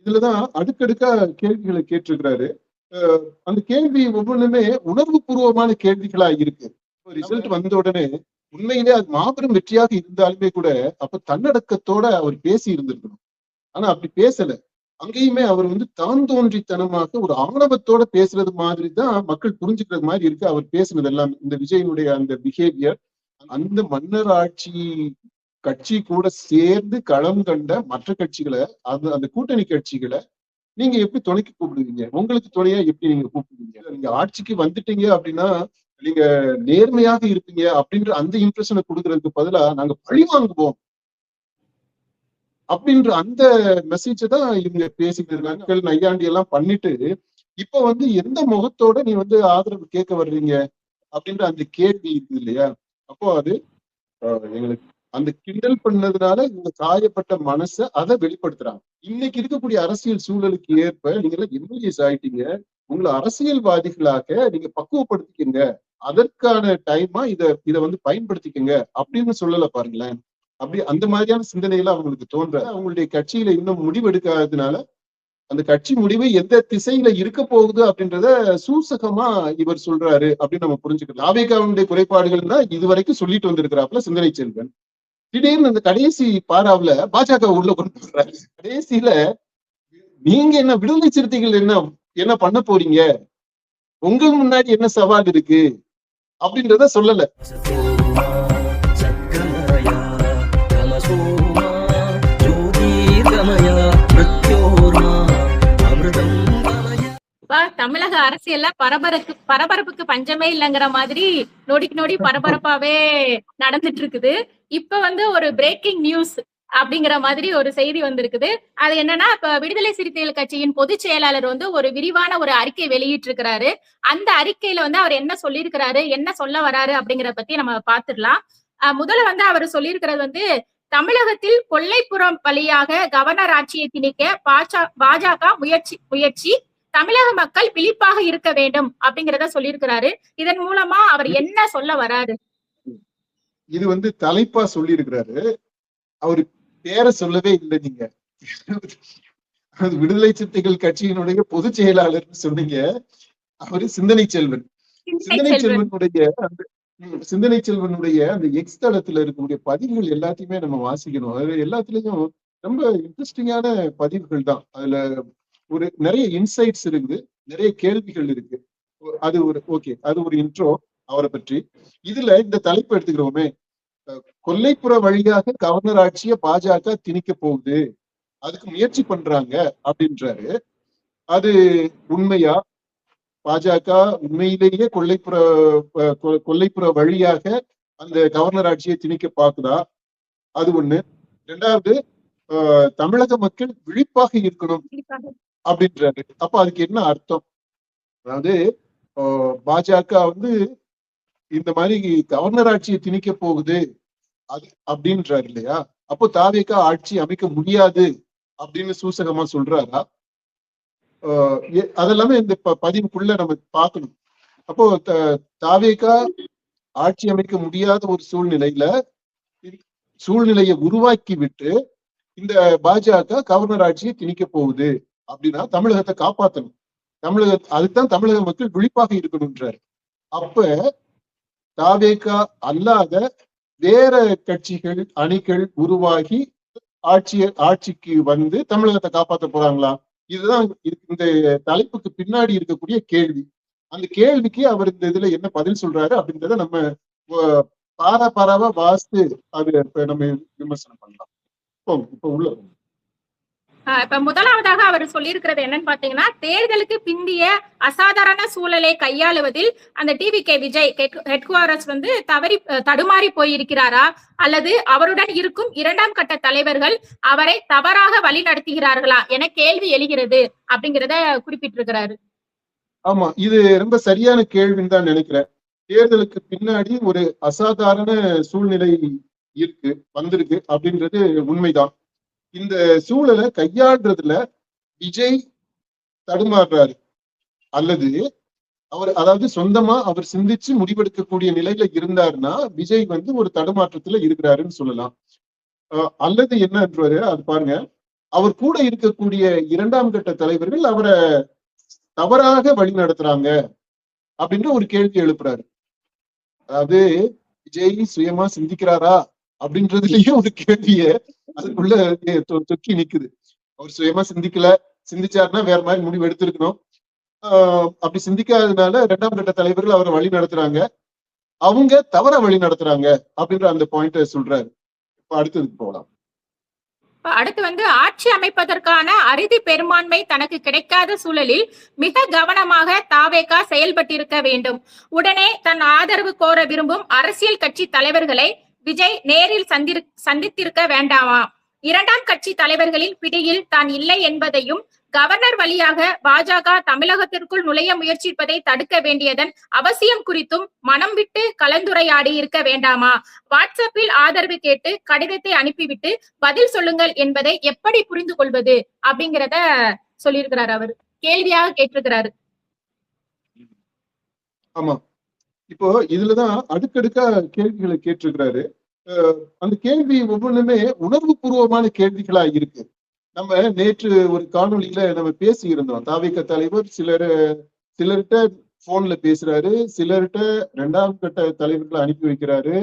இதுலதான் அடுக்கடுக்கா கேள்விகளை கேட்டிருக்கிறாரு. அந்த கேள்வி ஒவ்வொன்றுமே உணர்வு பூர்வமான கேள்விகளா இருக்கு. ரிசல்ட் வந்த உடனே உண்மையிலே அது மாபெரும் வெற்றியாக இருந்தாலுமே கூட அப்ப தன்னடக்கத்தோட அவர் பேசி இருந்திருக்கணும். ஆனா அப்படி பேசல. அங்கேயுமே அவர் தான் தோன்றித்தனமாக ஒரு ஆணவத்தோட பேசுறது மாதிரி தான் மக்கள் புரிஞ்சுக்கிறது மாதிரி இருக்கு அவர் பேசுனது எல்லாம். இந்த விஜயனுடைய அந்த பிஹேவியர் அந்த மன்னர் ஆட்சி கட்சி கூட சேர்ந்து களம் கண்ட மற்ற கட்சிகளை அந்த கூட்டணி கட்சிகளை நீங்க எப்படி துணைக்கு கூப்பிடுவீங்க? உங்களுக்கு துணையா எப்படி நீங்க கூப்பிடுவீங்க? நீங்க ஆட்சிக்கு வந்துட்டீங்க அப்படின்னா நீங்க நேர்மையாக இருப்பீங்க அப்படின்ற அந்த இம்ப்ரெஷனை கொடுக்கறதுக்கு பதிலா நாங்க பழி வாங்குவோம் அப்படின்ற அந்த மெசேஜ் தான் இவங்க பேசிட்டு இருக்காங்க. நையாண்டி எல்லாம் பண்ணிட்டு இப்ப எந்த முகத்தோட நீ ஆதரவு கேட்க வர்றீங்க அப்படின்ற அந்த கேள்வி இருக்குது இல்லையா? அப்போ அது எங்களுக்கு அந்த கிண்டல் பண்ணதுனால இந்த காயப்பட்ட மனசை அதை வெளிப்படுத்துறாங்க. இன்னைக்கு இருக்கக்கூடிய அரசியல் சூழலுக்கு ஏற்ப நீங்க எல்லாம் எம்எல்ஏஸ் ஆயிட்டீங்க, உங்களை அரசியல்வாதிகளாக நீங்க பக்குவப்படுத்திக்கங்க, அதற்கான டைமா இதை பயன்படுத்திக்கங்க அப்படின்னு சொல்லல பாருங்களேன். அப்படி அந்த மாதிரியான சிந்தனையெல்லாம் அவங்களுக்கு தோன்ற அவங்களுடைய கட்சியில இன்னும் முடிவு எடுக்காததுனால அந்த கட்சி முடிவு எந்த திசையில இருக்க போகுது அப்படின்றத சூசகமா இவர் சொல்றாரு அப்படின்னு நம்ம புரிஞ்சுக்கலாம். ஆவேகாவுடைய குறைபாடுகள் தான் இதுவரைக்கும் சொல்லிட்டு வந்திருக்கிறாப்புல சிந்தனை செல்வன். திடீர்னு அந்த கடைசி பாராவுல பாஜக உள்ள கொண்டு வர்றாரு. கடைசியில நீங்க என்ன விடுதலை சிறுத்தைகள் என்ன பண்ண போறீங்க, உங்கள் முன்னாடி என்ன சவால் இருக்கு அப்படின்றத சொல்லல. தமிழக அரசியல்ல பரபரப்புக்கு பஞ்சமே இல்லைங்கிற மாதிரி நொடிக்கு நொடி பரபரப்பாவே நடந்துட்டு இருக்குது. இப்ப ஒரு பிரேக்கிங் நியூஸ் அப்படிங்கிற மாதிரி ஒரு செய்தி வந்திருக்குது. அது என்னன்னா, இப்ப விடுதலை சிறுத்தைகள் கட்சியின் பொதுச் செயலாளர் ஒரு விரிவான ஒரு அறிக்கை வெளியிட்டு இருக்கிறாரு. அந்த அறிக்கையில அவர் என்ன சொல்லியிருக்கிறாரு, என்ன சொல்ல வராரு அப்படிங்கிறத பத்தி நம்ம பாத்துடலாம். முதல்ல அவர் சொல்லியிருக்கிறது தமிழகத்தில் கொல்லைப்புறம் வழியாக கவர்னர் ஆட்சியை திணிக்க பாஜக முயற்சி தமிழக மக்கள் விழிப்பாக இருக்க வேண்டும் அப்படிங்கிறத சொல்லியிருக்கிறாரு. இதன் மூலமா அவர் என்ன சொல்ல வராரு? இது தலைப்பா சொல்லி இருக்கிறாரு. அவரு பேரை சொல்லவே இல்லை. நீங்க அது விடுதலை சிறுத்தைகள் கட்சியினுடைய பொதுச் செயலாளர் சொன்னீங்க. அவரு சிந்தனை செல்வன். சிந்தனை செல்வனுடைய அந்த எக்ஸ் தளத்துல இருக்கக்கூடிய பதிவுகள் எல்லாத்தையுமே நம்ம வாசிக்கணும். அது எல்லாத்துலயும் ரொம்ப இன்ட்ரெஸ்டிங்கான பதிவுகள் தான். அதுல நிறைய இன்சைட்ஸ் இருக்குது, நிறைய கேள்விகள் இருக்கு. அது ஒரு இன்ட்ரோ அவரை பற்றி. இதுல இந்த தலைப்பு எடுத்துக்கிறோமே, கொல்லைப்புற வழியாக கவர்னர் ஆட்சியை பாஜக திணிக்க போகுது, அதுக்கு முயற்சி பண்றாங்க அப்படின்றாரு. அது உண்மையா? பாஜக உண்மையிலேயே கொல்லைப்புற வழியாக அந்த கவர்னர் ஆட்சியை திணிக்க பாக்குதா? அது ஒண்ணு. ரெண்டாவது, தமிழக மக்கள் விழிப்பாக இருக்கணும் அப்படின்றாரு. அப்ப அதுக்கு என்ன அர்த்தம்? அதாவது பாஜக இந்த மாதிரி கவர்னர் ஆட்சியை திணிக்க போகுது அது அப்படின்றாரு இல்லையா? அப்போ தாவேக ஆட்சி அமைக்க முடியாது அப்படின்னு சூசகமா சொல்றாரா? அதெல்லாமே இந்த பதிவுக்குள்ள நம்ம பார்க்கணும். அப்போ தாவேக ஆட்சி அமைக்க முடியாத ஒரு சூழ்நிலையை உருவாக்கி விட்டு இந்த பாஜக கவர்னர் ஆட்சியை திணிக்க போகுது அப்படின்னா தமிழகத்தை காப்பாற்றணும். அதுதான் தமிழக மக்கள் விழிப்பாக இருக்கணும்ன்றாரு. அப்ப தாவேக அல்லாத வேற கட்சிகள் அணிகள் உருவாகி ஆட்சிக்கு தமிழகத்தை காப்பாற்ற போறாங்களா? இதுதான் இந்த தலைப்புக்கு பின்னாடி இருக்கக்கூடிய கேள்வி. அந்த கேள்விக்கு அவர் இந்த இதுல என்ன பதில் சொல்றாரு அப்படின்றத நம்ம பாராவா வாசித்து அது நம்ம விமர்சனம் பண்ணலாம். இப்ப உள்ள இப்ப முதலாவதாக அவர் சொல்லியிருக்கிறது என்னன்னு பாத்தீங்கன்னா, தேர்தலுக்கு பிந்திய அசாதாரண சூழலை கையாளுவதில் அந்த டிவிகே விஜய் ஹெட் குவார்டர்ஸ் தடுமாறி போயிருக்கிறாரா, அல்லது அவருடன் இருக்கும் இரண்டாம் கட்ட தலைவர்கள் அவரை தவறாக வழி நடத்துகிறார்களா என கேள்வி எழுகிறது அப்படிங்கிறத குறிப்பிட்டிருக்கிறாரு. ஆமா, இது ரொம்ப சரியான கேள்வின்னு தான் நினைக்கிறேன். தேர்தலுக்கு பின்னாடி ஒரு அசாதாரண சூழ்நிலை வந்திருக்கு அப்படின்றது உண்மைதான். இந்த சூழலை கையாளுறதுல விஜய் தடுமாறுறாரு, அல்லது அதாவது சொந்தமா அவர் சிந்திச்சு முடிவெடுக்கக்கூடிய நிலையில இருந்தாருன்னா விஜய் ஒரு தடுமாற்றத்துல இருக்கிறாருன்னு சொல்லலாம். அல்லது என்னன்றாரு அது பாருங்க, அவர் கூட இருக்கக்கூடிய 2ஆம் கட்ட தலைவர்கள் அவரை தவறாக வழி நடத்துறாங்க அப்படின்ற ஒரு கேள்வி எழுப்புறாரு. அதாவது விஜய் சுயமா சிந்திக்கிறாரா அப்படின்றதுலயே ஒரு கேள்விய அதுக்குள்ள தொக்கி நிக்குது. அவர் சுயமா சிந்திச்சாருன்னா வேற மாதிரி முடிவு எடுத்திருக்கணும். அப்படி சிந்திக்காததுனால 2ஆம் கட்ட தலைவர்கள் அவரை வழி நடத்துறாங்க, அவங்க தவறா வழி நடத்துறாங்க அப்படின்ற அந்த பாயிண்ட சொல்றாரு. இப்ப அடுத்ததுக்கு போகலாம். அடுத்து வந்து ஆட்சி அமைப்பதற்கான அறுதி பெரும்பான்மை தனக்கு கிடைக்காத சூழலில் மிக கவனமாக தாவேகா செயல்பட்டிருக்க வேண்டும். உடனே தன் ஆதரவு கோர விரும்பும் அரசியல் கட்சி தலைவர்களை விஜய் நேரில் சந்தித்திருக்க வேண்டாமா? 2ஆம் கட்சி தலைவர்களின் பிடியில் தான் இல்லை என்பதையும் கவர்னர் வழியாக பாஜக தமிழகத்திற்குள் நுழைய முயற்சிப்பதை தடுக்க வேண்டியதன் அவசியம் குறித்தும் மனம் விட்டு கலந்துரையாடி இருக்க வேண்டாமா? வாட்ஸ்அப்பில் ஆதரவு கேட்டு கடிதத்தை அனுப்பிவிட்டு பதில் சொல்லுங்கள் என்பதை எப்படி புரிந்து கொள்வது அப்படிங்கிறத சொல்லியிருக்கிறார். அவர் கேள்வியாக கேட்டிருக்கிறாரு. ஆமா, இப்போ இதுலதான் அடுக்கடுக்கா கேள்விகளை கேட்டிருக்கிறாரு. அந்த கேள்வி ஒவ்வொன்றுமே உணர்வு பூர்வமான கேள்விகளா இருக்கு. நம்ம நேற்று ஒரு காணொலியில நம்ம பேசி இருந்தோம். தாவேகா தலைவர் சிலர்கிட்ட போன்ல பேசுறாரு, சிலர்கிட்ட 2ஆம் கட்ட தலைவர்களை அனுப்பி வைக்கிறாரு.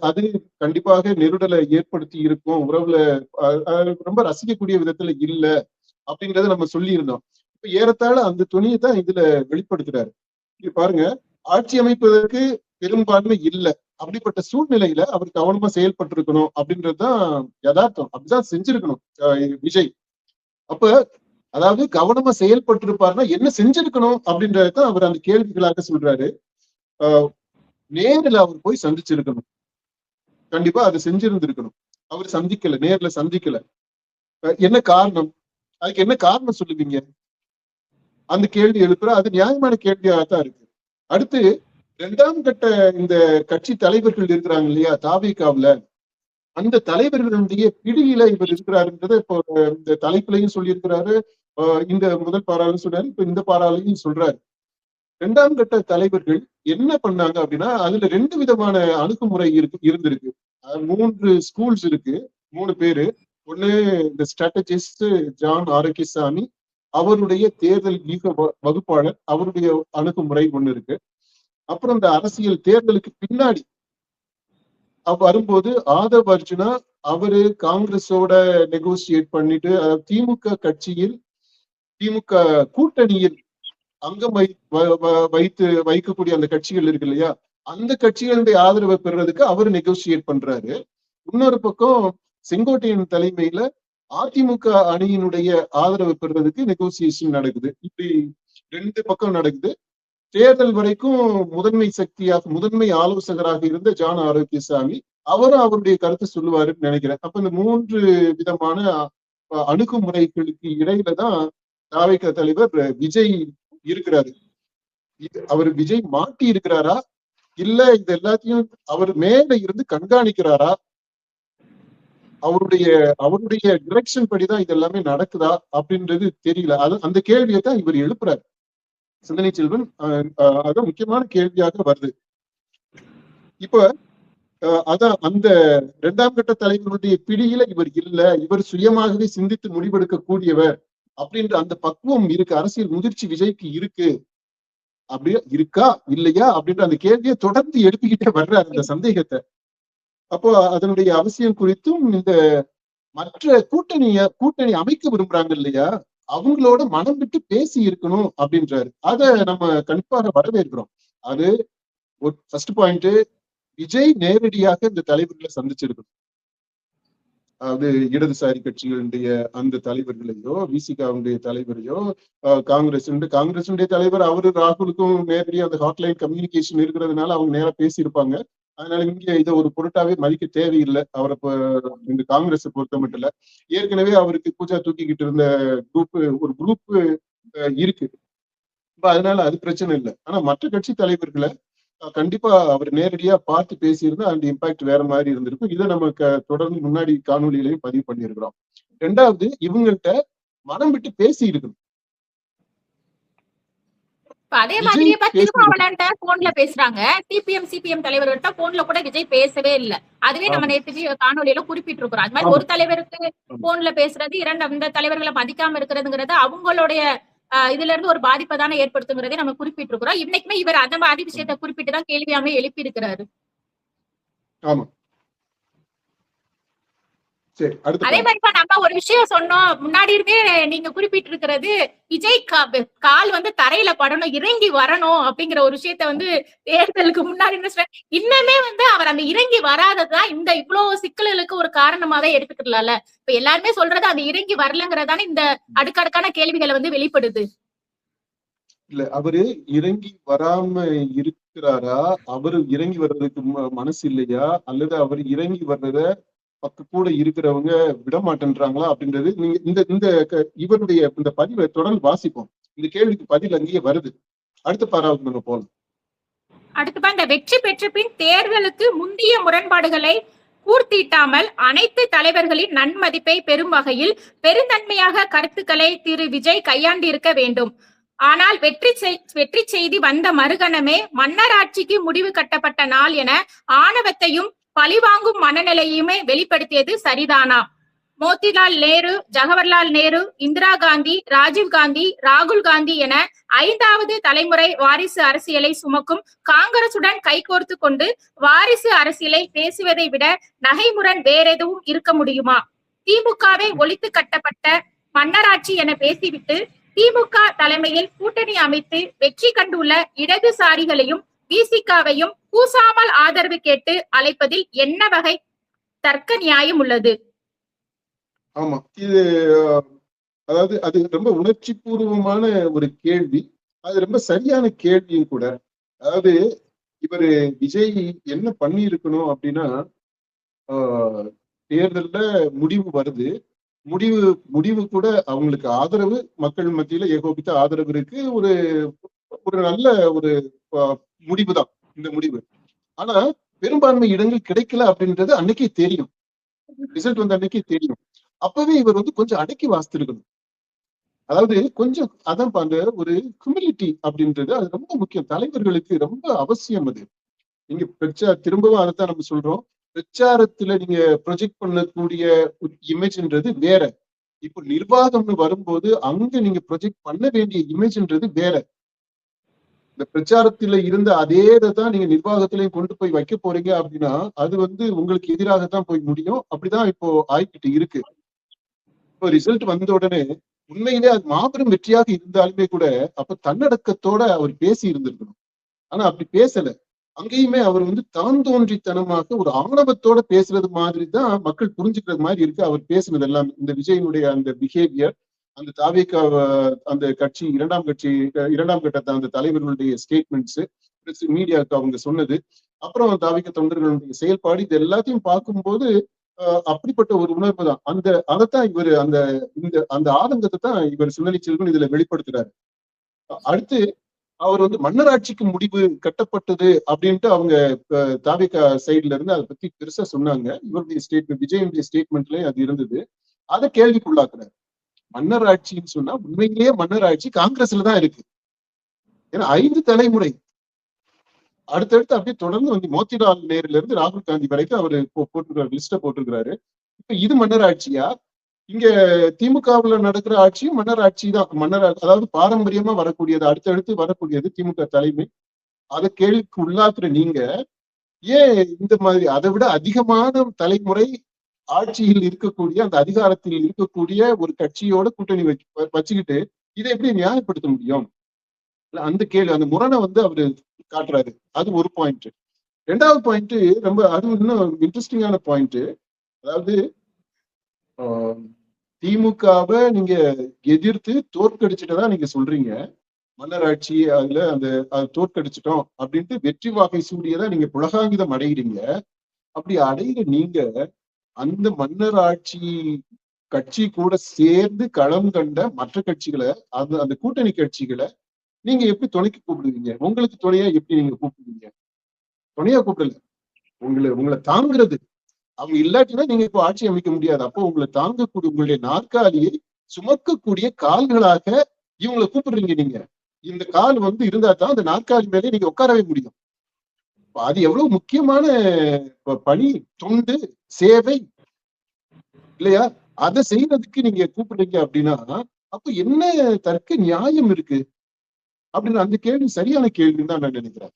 அது கண்டிப்பாக நெருடலை ஏற்படுத்தி இருக்கும், உறவுல ரொம்ப ரசிக்கக்கூடிய விதத்துல இல்ல அப்படின்றத நம்ம சொல்லி இருந்தோம். இப்ப ஏறத்தாழ அந்த துணியை தான் இதுல வெளிப்படுத்துறாரு. இங்க பாருங்க, ஆட்சி அமைப்பதற்கு பெரும்பான்மை இல்லை, அப்படிப்பட்ட சூழ்நிலையில அவர் கவனமா செயல்பட்டு இருக்கணும் அப்படின்றதுதான் யதார்த்தம். அப்படிதான் செஞ்சிருக்கணும் விஜய். அப்ப அதாவது கவனமா செயல்பட்டு இருப்பாருன்னா என்ன செஞ்சிருக்கணும் அப்படின்றதான் அவர் அந்த கேள்விகளாக சொல்றாரு. நேரில் அவர் போய் சந்திச்சிருக்கணும், கண்டிப்பா அதை செஞ்சிருந்திருக்கணும். அவர் சந்திக்கல, நேர்ல சந்திக்கல. என்ன காரணம்? அதுக்கு என்ன காரணம் சொல்லுவீங்க? அந்த கேள்வி எழுப்புற, அது நியாயமான கேள்வியாகத்தான் இருக்கு. அடுத்து 2ஆம் கட்ட இந்த கட்சி தலைவர்கள் இருக்கிறாங்க இல்லையா தாவேகாவுல, அந்த தலைவர்களுடைய பிடியில இவர் இருக்கிறாருன்றத இப்போ இந்த தலைப்புலையும் சொல்லியிருக்கிறாரு, இந்த முதல் பாராளும் சொன்னாரு, இப்ப இந்த பாராளையும் சொல்றாரு. 2ஆம் கட்ட தலைவர்கள் என்ன பண்ணாங்க அப்படின்னா, அதுல 2 விதமான அணுகுமுறை இருந்திருக்கு. 3 ஸ்கூல்ஸ் இருக்கு, 3 பேரு. ஒண்ணு இந்த ஸ்ட்ராட்டஜிஸ்ட் ஜான் ஆரோக்கியசாமி, அவருடைய தேர்தல் வியூக வகுப்பாளர், அவருடைய அணுகுமுறை ஒண்ணு இருக்கு. அப்புறம் இந்த அரசியல் தேர்தலுக்கு பின்னாடி வரும்போது ஆதவ் அர்ஜுனா அவரு காங்கிரஸோட நெகோசியேட் பண்ணிட்டு திமுக கூட்டணியில் அங்கம் வைக்கக்கூடிய அந்த கட்சிகள் இருக்கு இல்லையா, அந்த கட்சிகளுடைய ஆதரவை பெறுறதுக்கு அவர் நெகோசியேட் பண்றாரு. இன்னொரு பக்கம் செங்கோட்டையன் தலைமையில அதிமுக அணியினுடைய ஆதரவு பெறுறதுக்கு நெகோசியேஷன் நடக்குது. இப்படி 2 பக்கம் நடக்குது. தேர்தல் வரைக்கும் முதன்மை ஆலோசகராக இருந்த ஜான் ஆரோக்கியசாமி அவரும் அவருடைய கருத்து சொல்லுவாருன்னு நினைக்கிறேன். அப்ப இந்த 3 விதமான அணுகுமுறைகளுக்கு இடையில தான் தாவேகா தலைவர் விஜய் இருக்கிறாரு. அவர் விஜய் மாட்டி இருக்கிறாரா, இல்ல இது எல்லாத்தையும் அவர் மேல இருந்து கண்காணிக்கிறாரா, அவருடைய டிரெக்ஷன் படிதான் இது எல்லாமே நடக்குதா அப்படின்றது தெரியல. அந்த கேள்வியை தான் இவர் எழுப்புறாரு. சிந்தனை செல்வன் அதான் முக்கியமான கேள்வியாக வருது. இப்ப அதான் அந்த 2ஆம் கட்ட தலைவருடைய பிடியில இவர் இல்ல, இவர் சுயமாகவே சிந்தித்து முடிவெடுக்க கூடியவர் அப்படின்ற அந்த பக்குவம் இருக்கு, அரசியல் முதிர்ச்சி விஜய்க்கு இருக்கு. அப்படியே இருக்கா இல்லையா அப்படின்ற அந்த கேள்வியை தொடர்ந்து எழுப்பிக்கிட்டே வர்றாரு, அந்த சந்தேகத்தை. அப்போ அதனுடைய அவசியம் குறித்தும் இந்த மற்ற கூட்டணி அமைக்க விரும்புறாங்க இல்லையா, அவங்களோட மனம் விட்டு பேசி இருக்கணும் அப்படின்றாரு. அதை நம்ம கண்டிப்பாக வரவேற்கிறோம். அது ஒரு ஃபர்ஸ்ட் பாயிண்ட். விஜய் நேரடியாக இந்த தலைவர்களை சந்திச்சிருக்கணும். அதாவது இடதுசாரி கட்சிகளுடைய அந்த தலைவர்களையோ, விசிகாவுடைய தலைவரையோ, காங்கிரஸுடைய தலைவர் அவரு ராகுலுக்கும் நேரடியாக அந்த ஹாட்லைன் கம்யூனிகேஷன் இருக்கிறதுனால அவங்க நேரா பேசியிருப்பாங்க. அதனால இங்க இதை ஒரு பொருட்டாவே மதிக்க தேவையில்லை. அவரை இந்த காங்கிரஸை பொறுத்த மட்டும் இல்ல, ஏற்கனவே அவருக்கு பூஜா தூக்கிக்கிட்டு இருந்த ஒரு குரூப் இருக்கு. இப்ப அதனால அது பிரச்சனை இல்லை. ஆனா மற்ற கட்சி தலைவர்களை கண்டிப்பா அவர் நேரடியா பார்த்து பேசியிருந்தா அந்த இம்பாக்ட் வேற மாதிரி இருந்திருக்கும். இதை நம்ம தொடர்ந்து முன்னாடி காணொலியிலையும் பதிவு பண்ணியிருக்கிறோம். 2வது, இவங்கள்ட்ட மனம் விட்டு பேசி இருக்கணும். அதே விஜய் மாதிரியே பேசுறது திருமாவளவன்ட்ட போன்ல பேசுறாங்க. சிபிஎம் தலைவர்கள்ட்ட போன்ல கூட விஜய் பேசவே இல்ல. அதுவே நம்ம ஆமா நேத்து காணொலியில குறிப்பிட்டிருக்கிறோம். அது மாதிரி ஆமா ஒரு தலைவருக்கு ஆமா போன்ல பேசுறது, இந்த தலைவர்களை மதிக்காம இருக்கிறதுங்கிறது அவங்களுடைய இதுல இருந்து ஒரு பாதிப்பை தானே ஏற்படுத்துங்கிறதை நம்ம குறிப்பிட்டிருக்கிறோம். இன்னைக்குமே இவர் அந்த மாதிரி விஷயத்தை குறிப்பிட்டு தான் கேள்வியாமே எழுப்பி இருக்கிறாரு. ஆமா சரி அடுத்த அதே பாயிண்ட். மாதிரிப்பா நம்ம ஒரு விஷயம் சொன்னோம் முன்னாடி இருந்தே நீங்க குறிப்பிட்டு இருக்கிறது, விஜய் கால் வந்து தரையில படணும், இறங்கி வரணும் அப்படிங்கிற ஒரு விஷயத்த வந்து தேர்தலுக்கு முன்னாடி இன்னமே வந்து அவர் அந்த இறங்கி வராததான் இந்த இவ்வளவு சிக்கல்களுக்கு ஒரு காரணமாவே எடுத்துக்கலாம்ல. இப்ப எல்லாருமே சொல்றது அந்த இறங்கி வரலங்கிறதான இந்த அடுக்கடுக்கான கேள்விகளை வந்து வெளிப்படுது. இல்ல அவரு இறங்கி வராம இருக்கிறாரா, அவரு இறங்கி வர்றதுக்கு மனசு இல்லையா, அல்லது அவர் இறங்கி வர்றத கூட இருக்கிறவங்க விட மாட்டேன்றாங்களா அப்படின்றது நீங்க இந்த இந்த இவருடைய இந்த பதிவை தொடர்ந்து வாசிப்போம். இந்த கேள்விக்கு பதில் அங்கேயே வருது. அடுத்த பாராவுக்கு நம்ம போகலாம். அடுத்து இந்த வெற்றி பெற்ற பின் தேர்தலுக்கு முந்தைய முரண்பாடுகளை பூர்த்தியிட்டாமல் அனைத்து தலைவர்களின் நன்மதிப்பை பெறும் வகையில் பெருந்தன்மையாக கருத்துக்களை திரு விஜய் கையாண்டிருக்க வேண்டும். ஆனால் வெற்றி செய்தி வந்த மறுகணமே மன்னராட்சிக்கு முடிவு கட்டப்பட்ட நாள் என ஆணவத்தையும் பழிவாங்கும் மனநிலையுமே வெளிப்படுத்தியது சரிதானா? மோதிலால் நேரு, ஜவஹர்லால் நேரு, இந்திரா காந்தி, ராஜீவ் காந்தி, ராகுல் காந்தி என 5வது தலைமுறை வாரிசு அரசியலை சுமக்கும் காங்கிரசுடன் கைகோர்த்து கொண்டு வாரிசு அரசியலை பேசுவதை விட நகைமுரண் வேறெதுவும் இருக்க முடியுமா? திமுகவை ஒழித்து கட்டப்பட்ட மன்னராட்சி என பேசிவிட்டு திமுக தலைமையில் கூட்டணி அமைத்து வெற்றி கண்டுள்ள இடதுசாரிகளையும் விசிகாவையும் கூசாமல் ஆதரவு கேட்டு அழைப்பதில் என்ன வகை தர்க்க நியாயம் உள்ளது? ஆமா இது அதாவது அது ரொம்ப உணர்ச்சி பூர்வமான ஒரு கேள்வி. அது ரொம்ப சரியான கேள்வியும் கூட. அதாவது இவரு விஜய் என்ன பண்ணி இருக்கணும் அப்படின்னா, தேர்தல்ல முடிவு வருது. முடிவு கூட அவங்களுக்கு ஆதரவு மக்கள் மத்தியில ஏகோபித்த ஆதரவு இருக்கு. ஒரு ஒரு நல்ல ஒரு முடிவு தான் இந்த முடிவு. ஆனா பெரும்பான்மை இடங்கள் கிடைக்கல அப்படின்றது அன்னைக்கே தெரியும். ரிசல்ட் வந்து அன்னைக்கே தெரியும். அப்பவே இவர் வந்து கொஞ்சம் அடக்கி வாசித்திருக்கணும். அதாவது கொஞ்சம் அதான் அந்த ஒரு ஹியூமிலிட்டி அப்படின்றது அது ரொம்ப முக்கியம். தலைவர்களுக்கு ரொம்ப அவசியம் அது. நீங்க திரும்பவும் அதைத்தான் நம்ம சொல்றோம். பிரச்சாரத்துல நீங்க ப்ரொஜெக்ட் பண்ணக்கூடிய இமேஜ்ன்றது வேற. இப்போ நிர்வாகம்னு வரும்போது அங்க நீங்க ப்ரொஜெக்ட் பண்ண வேண்டிய இமேஜ்ன்றது வேற. இந்த பிரச்சாரத்துல இருந்த அதே தான் நீங்க நிர்வாகத்திலையும் கொண்டு போய் வைக்க போறீங்க அப்படின்னா அது வந்து உங்களுக்கு எதிராகத்தான் போய் முடியும். அப்படிதான் இப்போ ஆய்கிட்டு இருக்கு. இப்போ ரிசல்ட் வந்த உடனே உண்மையிலே அது மாபெரும் வெற்றியாக இருந்தாலுமே கூட அப்ப தன்னடக்கத்தோட அவர் பேசி இருந்திருக்கணும். ஆனா அப்படி பேசல. அங்கேயுமே அவர் வந்து தான் தோன்றித்தனமாக ஒரு ஆணவத்தோட பேசுறது மாதிரி தான் மக்கள் புரிஞ்சுக்கிறது மாதிரி இருக்கு அவர் பேசுனது எல்லாம். இந்த விஜயனுடைய அந்த பிஹேவியர், அந்த தாவேகா அந்த கட்சி இரண்டாம் கட்ட அந்த தலைவர்களுடைய ஸ்டேட்மெண்ட்ஸ், மீடியாவுக்கு அவங்க சொன்னது, அப்புறம் தாவேகா தொண்டர்களுடைய செயல்பாடு, இது எல்லாத்தையும் பார்க்கும்போது அப்படிப்பட்ட ஒரு உணர்வு தான். அதைத்தான் இவர் அந்த ஆதங்கத்தை தான் இவர் சுந்தரி செல்வன் இதுல வெளிப்படுத்துறாரு. அடுத்து அவர் வந்து மன்னராட்சிக்கு முடிவு கட்டப்பட்டது அப்படின்ட்டு அவங்க தாவேகா சைட்ல இருந்து அதை பத்தி பெருசா சொன்னாங்க. இவருடைய ஸ்டேட்மெண்ட், விஜயனுடைய ஸ்டேட்மெண்ட்லயும் அது இருந்தது. அதை கேள்விக்குள்ளாக்குறாரு. மன்னர் ஆட்சின்னு சொன்னா உண்மையிலேயே மன்னர் ஆட்சி காங்கிரஸ்ல தான் இருக்கு. ஏன்னா 5 தலைமுறை அடுத்தடுத்து அப்படியே தொடர்ந்து வந்து மோதிலால் நேருல இருந்து ராகுல் காந்தி வரைக்கும் அவரு போட்டிருக்காரு, லிஸ்ட போட்டிருக்கிறாரு. இப்ப இது மன்னர் ஆட்சியா? இங்க திமுகவுல நடக்கிற ஆட்சியும் மன்னர் ஆட்சி தான். அதாவது பாரம்பரியமா வரக்கூடியது, அடுத்தடுத்து வரக்கூடியது திமுக தலைமை. அதை கேள்விக்கு உள்ளாக்குற நீங்க ஏன் இந்த மாதிரி அதை விட அதிகமான தலைமுறை ஆட்சியில் இருக்கக்கூடிய அந்த அதிகாரத்தில் இருக்கக்கூடிய ஒரு கட்சியோட கூட்டணி வச்சுக்கிட்டு இதை எப்படி நியாயப்படுத்த முடியும்? அந்த அந்த முரணை வந்து அவரு காட்டுறாரு. அது ஒரு பாயிண்ட். 2வது பாயிண்ட் ரொம்ப அது இன்னும் இன்ட்ரெஸ்டிங்கான பாயிண்ட். அதாவது திமுகவை நீங்க எதிர்த்து தோற்கடிச்சுட்டதா நீங்க சொல்றீங்க. மன்னராட்சி அதுல தோற்கடிச்சிட்டோம் அப்படின்ட்டு வெற்றி வாகை சூடியதா நீங்க புலகாங்கிதம் அடைகிறீங்க. அப்படி அடைகிற நீங்க அந்த மன்னர் ஆட்சி கட்சி கூட சேர்ந்து களம் கண்ட மற்ற கட்சிகளை, அந்த கூட்டணி கட்சிகளை நீங்க எப்படி துணைக்கு கூப்பிடுவீங்க? உங்களுக்கு துணையா எப்படி நீங்க கூப்பிடுவீங்க? துணையா கூப்பிடல, உங்களை தாங்கிறது. அவங்க இல்லாட்டினா நீங்க இப்போ ஆட்சி அமைக்க முடியாது. அப்போ உங்களை தாங்கக்கூடிய உங்களுடைய நாற்காலியை சுமக்கக்கூடிய கால்களாக இவங்களை கூப்பிடுறீங்க நீங்க. இந்த கால் வந்து இருந்தா தான் அந்த நாற்காலி மேலே நீங்க உட்காரவே முடியும். அது எவ்வளவு முக்கியமான பணி, தொண்டு, சேவை இல்லையா? அதை செய்யறதுக்கு நீங்க கூப்பிடுறீங்க அப்படின்னா அப்ப என்ன தர்க்க நியாயம் இருக்கு அப்படின்னு அந்த கேள்வி சரியான கேள்வின்னு தான் நான் நினைக்கிறேன்.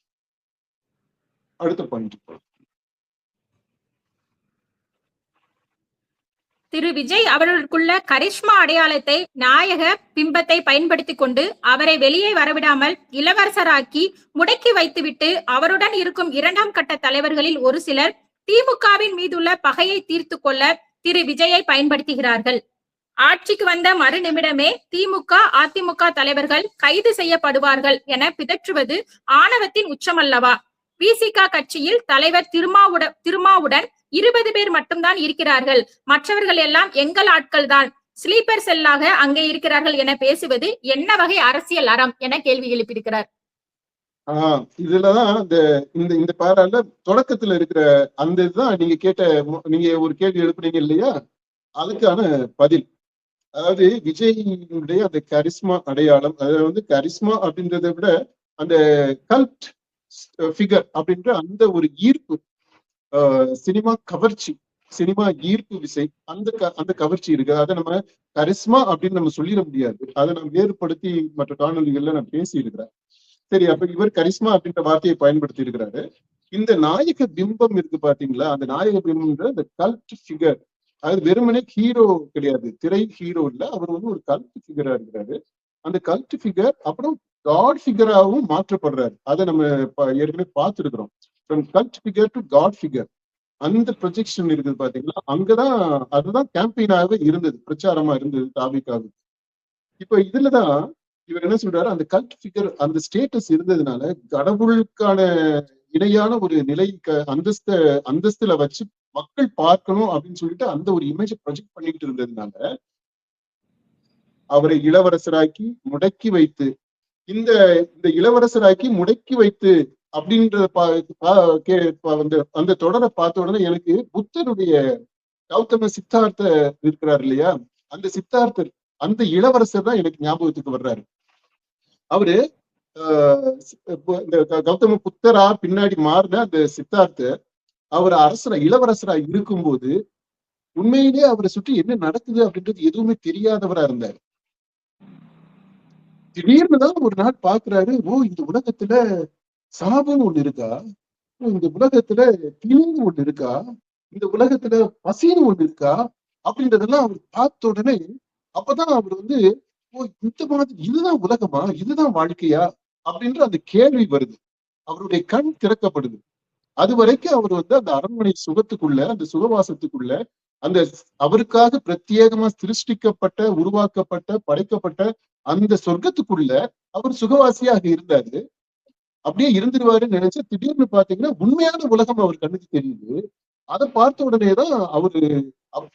அடுத்த பாயிண்ட். திரு விஜய் அவர்களுக்குள்ள கரிஷ்மா அடையாளத்தை, நாயக பிம்பத்தை பயன்படுத்தி கொண்டு அவரை வெளியே வரவிடாமல் இளவரசராக்கி முடக்கி வைத்துவிட்டு அவருடன் இருக்கும் 2ஆம் கட்ட தலைவர்களில் ஒரு சிலர் திமுகவின் மீதுள்ள பகையை தீர்த்து கொள்ள திரு விஜயை பயன்படுத்துகிறார்கள். ஆட்சிக்கு வந்த மறு நிமிடமே திமுக, அதிமுக தலைவர்கள் கைது செய்யப்படுவார்கள் என பிதற்றுவது ஆணவத்தின் உச்சமல்லவா? விசிக கட்சியில் தலைவர் திருமாவுடன் 20 பேர் மட்டும்தான் இருக்கிறார்கள், மற்றவர்கள் எல்லாம் எங்கள் ஆட்கள் தான், ஸ்லீப்பர் செல்லாக அங்கே இருக்கிறார்கள் என பேசுவது என்ன வகை அரசியல் அறம் என கேள்வி எழுப்பியிருக்கிறார். இதுலதான் இந்த பாரால தொடக்கத்துல இருக்கிற அந்த இதுதான் நீங்க கேட்ட, நீங்க ஒரு கேள்வி எழுப்புனீங்க இல்லையா, அதுக்கான பதில். அதாவது விஜயினுடைய அந்த கரிஸ்மா அடையாளம், அதாவது வந்து கரிஸ்மா அப்படின்றத விட அந்த கல்ட் ஃபிகர் அப்படின்ற அந்த ஒரு ஈர்ப்பு, சினிமா கவர்ச்சி, சினிமா ஈர்ப்பு விசை, அந்த கவர்ச்சி இருக்கு. அதை நம்ம கரிஸ்மா அப்படின்னு நம்ம சொல்லிட முடியாது. அதை நம்ம வேறுபடுத்தி மற்ற காணொலிகள்ல நான் பேசி இருக்கிறேன். சரி, அப்ப இவர் கரிஸ்மா அப்படின்ற வார்த்தையை பயன்படுத்தி இருக்கிறாரு. இந்த நாயக பிம்பம் இருக்கு பாத்தீங்களா, அந்த நாயக பிம்பம்ன்ற அந்த கல்ட் ஃபிகர், அது வெறுமனே ஹீரோ கிடையாது, திரை ஹீரோ இல்ல, அவர் வந்து ஒரு கல்ட் ஃபிகரா இருக்கிறாரு. அந்த கல்ட் ஃபிகர் அப்புறம் காட் ஃபிகராகவும் மாற்றப்படுறாரு. அதை நம்ம ஏற்கனவே பார்த்துருக்கிறோம். From cult figure to god figure, அந்த ப்ரொஜெக்ஷன் இருக்குது பாத்தீங்களா, அங்கதான் அதுதான் கேம்பெயினாகவே இருந்தது, பிரச்சாரமா இருந்தது தாவிகாவுக்கு. இப்ப இதுலதான் இவர் என்ன சொல்றாரு, அந்த கல்ட் ஃபிகர் அந்த ஸ்டேட்டஸ் இருந்ததுனால கடவுளுக்கான இணையான ஒரு நிலை அந்தஸ்துல வச்சு மக்கள் பார்க்கணும் அப்படின்னு சொல்லிட்டு அந்த ஒரு இமேஜை ப்ரொஜெக்ட் பண்ணிட்டு இருந்ததுனால அவரை இளவரசராக்கி முடக்கி வைத்து, இந்த இளவரசராக்கி முடக்கி வைத்து அப்படின்றத அந்த தொடரை பார்த்த உடனே எனக்கு புத்தருடைய கௌதம சித்தார்த்த இருக்கிறார் இல்லையா, அந்த சித்தார்த்தர், அந்த இளவரசர் தான் எனக்கு ஞாபகத்துக்கு வர்றாரு. அவரு இந்த கௌதம புத்தரா பின்னாடி மாறின அந்த சித்தார்த்தர் அவர் இளவரசரா இருக்கும்போது உண்மையிலேயே அவரை சுற்றி என்ன நடக்குது அப்படின்றது எதுவுமே தெரியாதவரா இருந்தார். திடீர்னு தான் ஒரு நாள் பாக்குறாரு, ஓ இந்த உலகத்துல சாபம் ஒண்ணு இருக்கா, இந்த உலகத்துல பிணின்னு ஒண்ணு இருக்கா, இந்த உலகத்துல பசின்னு ஒண்ணு இருக்கா அப்படின்றதெல்லாம் அவர் பார்த்த உடனே அப்பதான் அவர் வந்து, ஓ இந்த மாதிரி இதுதான் உலகமா, இதுதான் வாழ்க்கையா அப்படின்ற அந்த கேள்வி வருது. அவருடைய கண் திறக்கப்படுது. அது வரைக்கும் அவர் வந்து அந்த அரண்மனை சுகத்துக்குள்ள, அந்த சுகவாசத்துக்குள்ள, அந்த அவருக்காக பிரத்யேகமா சிருஷ்டிக்கப்பட்ட, உருவாக்கப்பட்ட, படைக்கப்பட்ட அந்த சொர்க்கத்துக்குள்ள அவர் சுகவாசியாக இருந்தாரு. அப்படியே இருந்துருவாருன்னு நினைச்சா திடீர்னு பாத்தீங்கன்னா உண்மையான உலகம் அவர் கண்ணுக்கு தெரியுது. அதை பார்த்த உடனேதான் அவர்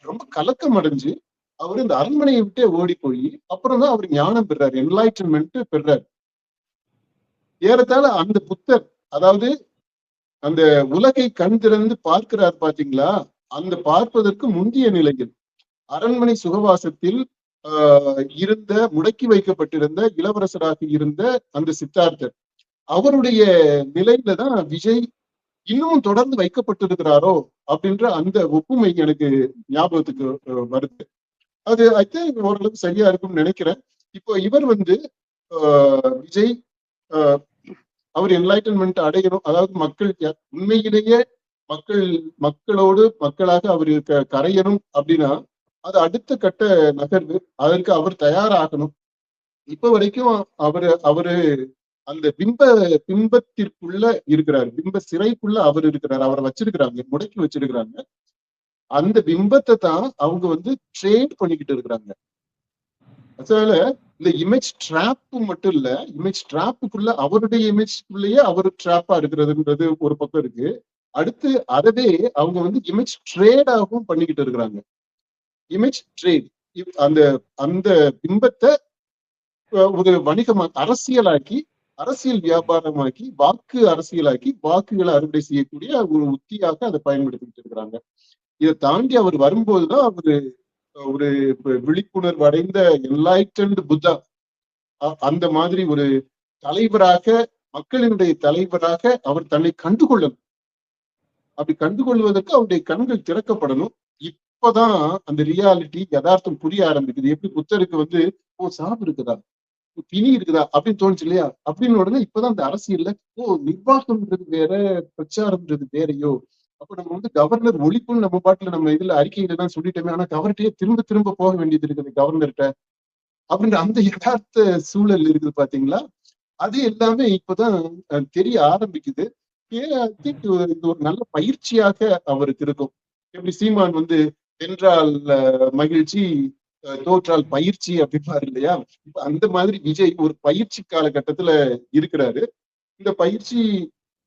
ரொம்ப கலக்கம் அடைஞ்சு அவரு இந்த அரண்மனையை விட்டே ஓடி போய் அப்புறம் தான் அவர் ஞானம் பெறாரு, என்லைட்டன்மெண்ட் பெறாரு. ஏறத்தாழ அந்த புத்தர், அதாவது அந்த உலகை கண் திறந்து பார்க்கிறார் பாத்தீங்களா, அந்த பார்ப்பதற்கு முந்தைய நிலையில் அரண்மனை சுகவாசத்தில் இருந்த, முடக்கி வைக்கப்பட்டிருந்த, இளவரசராக இருந்த அந்த சித்தார்த்தர், அவருடைய நிலையில தான் விஜய் இன்னமும் தொடர்ந்து வைக்கப்பட்டிருக்கிறாரோ அப்படின்ற அந்த ஒப்புமை எனக்கு ஞாபகத்துக்கு வருது. அது ஐ திங்க் ஓரளவுக்கு சரியா இருக்கும்னு நினைக்கிறேன். இப்போ இவர் வந்து விஜய் அவர் என்லைட்டன்மெண்ட் அடையணும், அதாவது மக்கள் உண்மையிலேயே மக்களோடு மக்களாக அவர் கரையணும் அப்படின்னா அது அடுத்த கட்ட நகர்வு, அதற்கு அவர் தயாராகணும். இப்ப வரைக்கும் அவரு அந்த பிம்பத்திற்குள்ள இருக்கிறார், பிம்ப சிறைக்குள்ள அவர் இருக்கிறார், அவரை வச்சிருக்கிறாங்க, முடக்கி வச்சிருக்கிறாங்க. அந்த பிம்பத்தை தான் அவங்க வந்து ட்ரேட் பண்ணிக்கிட்டு இருக்கிறாங்க. அதனால இந்த இமேஜ் டிராப் மட்டும் இல்ல, இமேஜ் டிராப்புக்குள்ள அவருடைய இமேஜ்க்குள்ளேயே அவர் டிராப்பா இருக்கிறதுன்றது ஒரு பக்கம் இருக்கு. அடுத்து அதவே அவங்க வந்து இமேஜ் ட்ரேடாகவும் பண்ணிக்கிட்டு இருக்கிறாங்க. இமேஜ் ட்ரேட், அந்த அந்த பிம்பத்தை ஒரு வணிகமா அரசியலாக்கி, அரசியல் வியாபாரமாக்கி, வாக்கு அரசியலாக்கி, வாக்குகளை அறுவடை செய்யக்கூடிய ஒரு உத்தியாக அதை பயன்படுத்திக்கிட்டு இருக்கிறாங்க. இதை தாண்டி அவர் வரும்போதுதான் அவரு ஒரு விழிப்புணர்வு அடைந்த என்லைட்டன்ட் புத்தா, அந்த மாதிரி ஒரு தலைவராக, மக்களினுடைய தலைவராக அவர் தன்னை கண்டுகொள்ளணும். அப்படி கண்டுகொள்வதற்கு அவருடைய கண்கள் திறக்கப்படணும். இப்பதான் அந்த ரியாலிட்டி யதார்த்தம் புரிய ஆரம்பிக்குது. எப்படி புத்தருக்கு வந்து சாவு இருக்குதா, பிணி இருக்குதா அப்படின்னு தோணுச்சு இல்லையா? அப்படின்னு உடனே இப்பதான் அந்த அரசியல்ல நிர்வாகம்ன்றது வேற, பிரச்சாரம்ன்றது வேறையோ. அப்ப நம்ம வந்து கவர்னர் ஒழிப்புன்னு நம்ம பாட்டுல நம்ம இதுல அறிக்கையில தான் சொல்லிட்டோமே, ஆனா கவர்கிட்டயே திரும்ப திரும்ப போக வேண்டியது இருக்குது கவர்னர்கிட்ட அப்படின்ற அந்த யதார்த்த சூழல் இருக்குது பாத்தீங்களா? அது எல்லாமே இப்பதான் தெரிய ஆரம்பிக்குது. இது ஒரு நல்ல பயிற்சியாக அவருக்கு இருக்கும். எப்படி சீமான் வந்து வென்றால் மகிழ்ச்சி, தோற்றால் பயிற்சி அப்படிப்பாரு இல்லையா? இப்ப அந்த மாதிரி விஜய் ஒரு பயிற்சி காலகட்டத்துல இருக்கிறாரு. இந்த பயிற்சி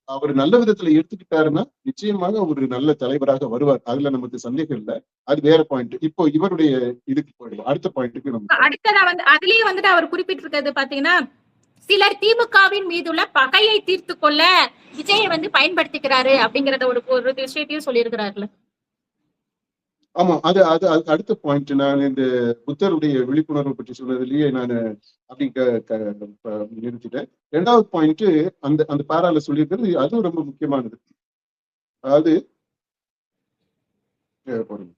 அவர் நல்ல விதத்துல எடுத்துக்கிட்டாருன்னா நிச்சயமாக ஒரு நல்ல தலைவராக வருவார். அதுல நமக்கு சந்தேகம் இல்லை. அது வேற பாயிண்ட். இப்போ இவருடைய இதுக்கு போயிடுவோம். அடுத்த பாயிண்ட்டுக்கு நம்ம அடுத்ததா வந்து அதுலயே வந்துட்டு அவர் குறிப்பிட்டிருக்கிறது பாத்தீங்கன்னா, சிலர் திமுகவின் மீதுள்ள பகையை தீர்த்து கொள்ள விஜயை வந்து பயன்படுத்திக்கிறாரு அப்படிங்கறத ஒரு விஷயத்தையும் சொல்லியிருக்கிறாருல. ஆமா, அது அது அடுத்த பாயிண்ட். நான் இந்த புத்தருடைய விழிப்புணர்வு பற்றி சொன்னதுலயே நான் அப்படி நிறுத்திட்டேன். 2வது பாயிண்ட் அந்த அந்த பாரால சொல்லியிருக்கிறது, அதுவும் ரொம்ப முக்கியமானது. அதாவது பாருங்க,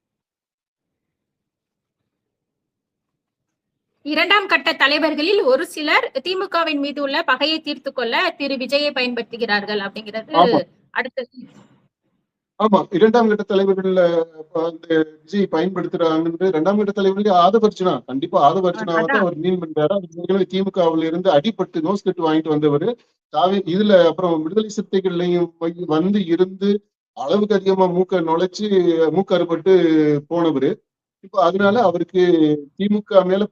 2ஆம் கட்ட தலைவர்களில் ஒரு சிலர் திமுகவின் மீது உள்ள பகையை தீர்த்து கொள்ள திரு விஜயை பயன்படுத்துகிறார்கள் அப்படிங்கிறது அடுத்தது. ஆமா, 2ஆம் கட்ட தலைவர்கள்ல அந்த விஜய் பயன்படுத்துறாங்கன்னு 2ஆம் கட்ட தலைவர்களே ஆதவர்ஜுனா, கண்டிப்பா ஆதவர்ஜுனாவை தான் அவர் மீன் பண்றாரு. அது திமுகவுல இருந்து அடிபட்டு நோஸ் கட்டு வாங்கிட்டு வந்தவர். இதுல அப்புறம் விடுதலை சிறுத்தைகள்லையும் வந்து இருந்து அளவுக்கு அதிகமா மூக்க நுழைச்சு மூக்க அறுபட்டு போனவரு. இப்ப அதனால அவருக்கு திமுக மேல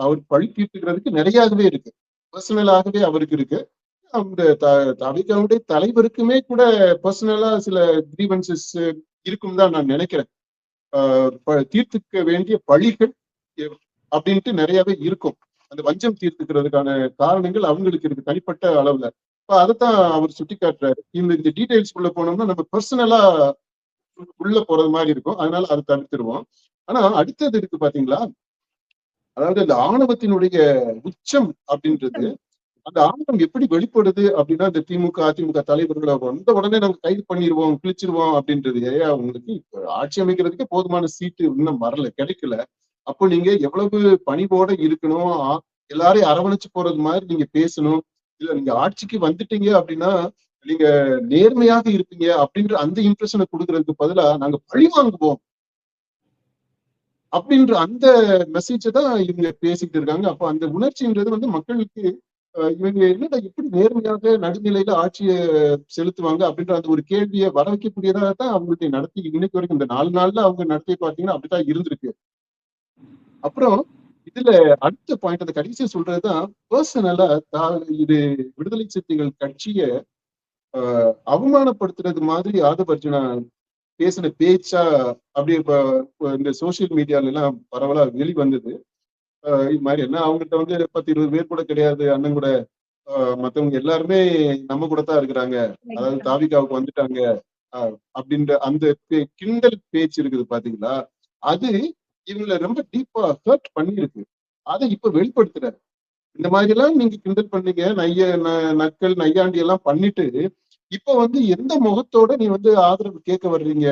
அவர் பழி தீர்த்துக்கிறதுக்கு நிறையாகவே இருக்கு. பர்சனலாகவே அவருக்கு இருக்கு. அந்த தவிகவுடைய தலைவருக்குமே கூட பர்சனலா சில கிரீவன்சஸ் இருக்கும் தான் நான் நினைக்கிறேன். தீர்த்துக்க வேண்டிய பழிகள் அப்படின்ட்டு நிறையவே இருக்கும். அந்த வஞ்சம் தீர்த்துக்கிறதுக்கான காரணங்கள் அவங்களுக்கு இருக்கு தனிப்பட்ட அளவுல. இப்ப அதைத்தான் அவர் சுட்டி காட்டுறாரு. இந்த டீடைல்ஸ் உள்ள போனோம்னா நம்ம பர்சனலா உள்ள போறது மாதிரி இருக்கும். அதனால அதை தவிர்த்துருவோம். ஆனா அடுத்தது இருக்கு பாத்தீங்களா, அதாவது அந்த ஆணவத்தினுடைய உச்சம் அப்படின்றது, அந்த ஆணவம் எப்படி வெளிப்படுது அப்படின்னா, இந்த திமுக அதிமுக தலைவர்களை வந்த உடனே நாங்க கைது பண்ணிடுவோம், கிழிச்சிருவோம் அப்படின்றது. ஏயா உங்களுக்கு இப்ப ஆட்சி அமைக்கிறதுக்கு போதுமான சீட்டு இன்னும் வரல, கிடைக்கல. அப்போ நீங்க எவ்வளவு பணிவோட இருக்கணும், எல்லாரையும் அரவணைச்சு போறது மாதிரி நீங்க பேசணும். இல்ல நீங்க ஆட்சிக்கு வந்துட்டீங்க அப்படின்னா நீங்க நேர்மையாக இருப்பீங்க அப்படின்ற அந்த இம்ப்ரெஷனை கொடுக்கறதுக்கு பதிலா நாங்க பழி வாங்குவோம் அப்படின்ற அந்த மெசேஜை தான் இவங்க பேசிட்டு இருக்காங்க. அப்ப அந்த உணர்ச்சின்றது வந்து மக்களுக்கு இவங்க என்னடா எப்படி நேர்மையாக நடுநிலையில ஆட்சியை செலுத்துவாங்க அப்படின்ற அந்த ஒரு கேள்வியை வர வைக்கக்கூடியதாக தான் அவங்களுடைய நடத்தி இன்னைக்கு வரைக்கும் இந்த 4 நாள்ல அவங்க நடத்தி பார்த்தீங்கன்னா அப்படித்தான் இருந்திருக்கு. அப்புறம் இதுல அடுத்த பாயிண்ட் அந்த கடைசியை சொல்றதுதான் பர்சனலா இது விடுதலை சிறுத்தைகள் கட்சியை அவமானப்படுத்துறது மாதிரி ஆதவர்ஜுனா பேசின பேச்சா அப்படியே இந்த சோசியல் மீடியால எல்லாம் பரவலா வெளிவந்தது. இது மாதிரி என்ன அவங்ககிட்ட வந்து 10-20 பேர் கூட கிடையாது, அண்ணன் கூட மத்தவங்க எல்லாருமே நம்ம கூட தான் இருக்கிறாங்க, அதாவது தாவிகாவுக்கு வந்துட்டாங்க அப்படின்ற அந்த கிண்டல் பேச்சு இருக்குது பாத்தீங்களா, அது இவங்களை ரொம்ப டீப்பா ஹர்ட் பண்ணிருக்கு. அதை இப்ப வெளிப்படுத்துறாரு. இந்த மாதிரி எல்லாம் நீங்க கிண்டல் பண்ணீங்க, நக்கல் நையாண்டி எல்லாம் பண்ணிட்டு இப்ப வந்து எந்த முகத்தோட நீ வந்து ஆதரவு கேட்க வர்றீங்க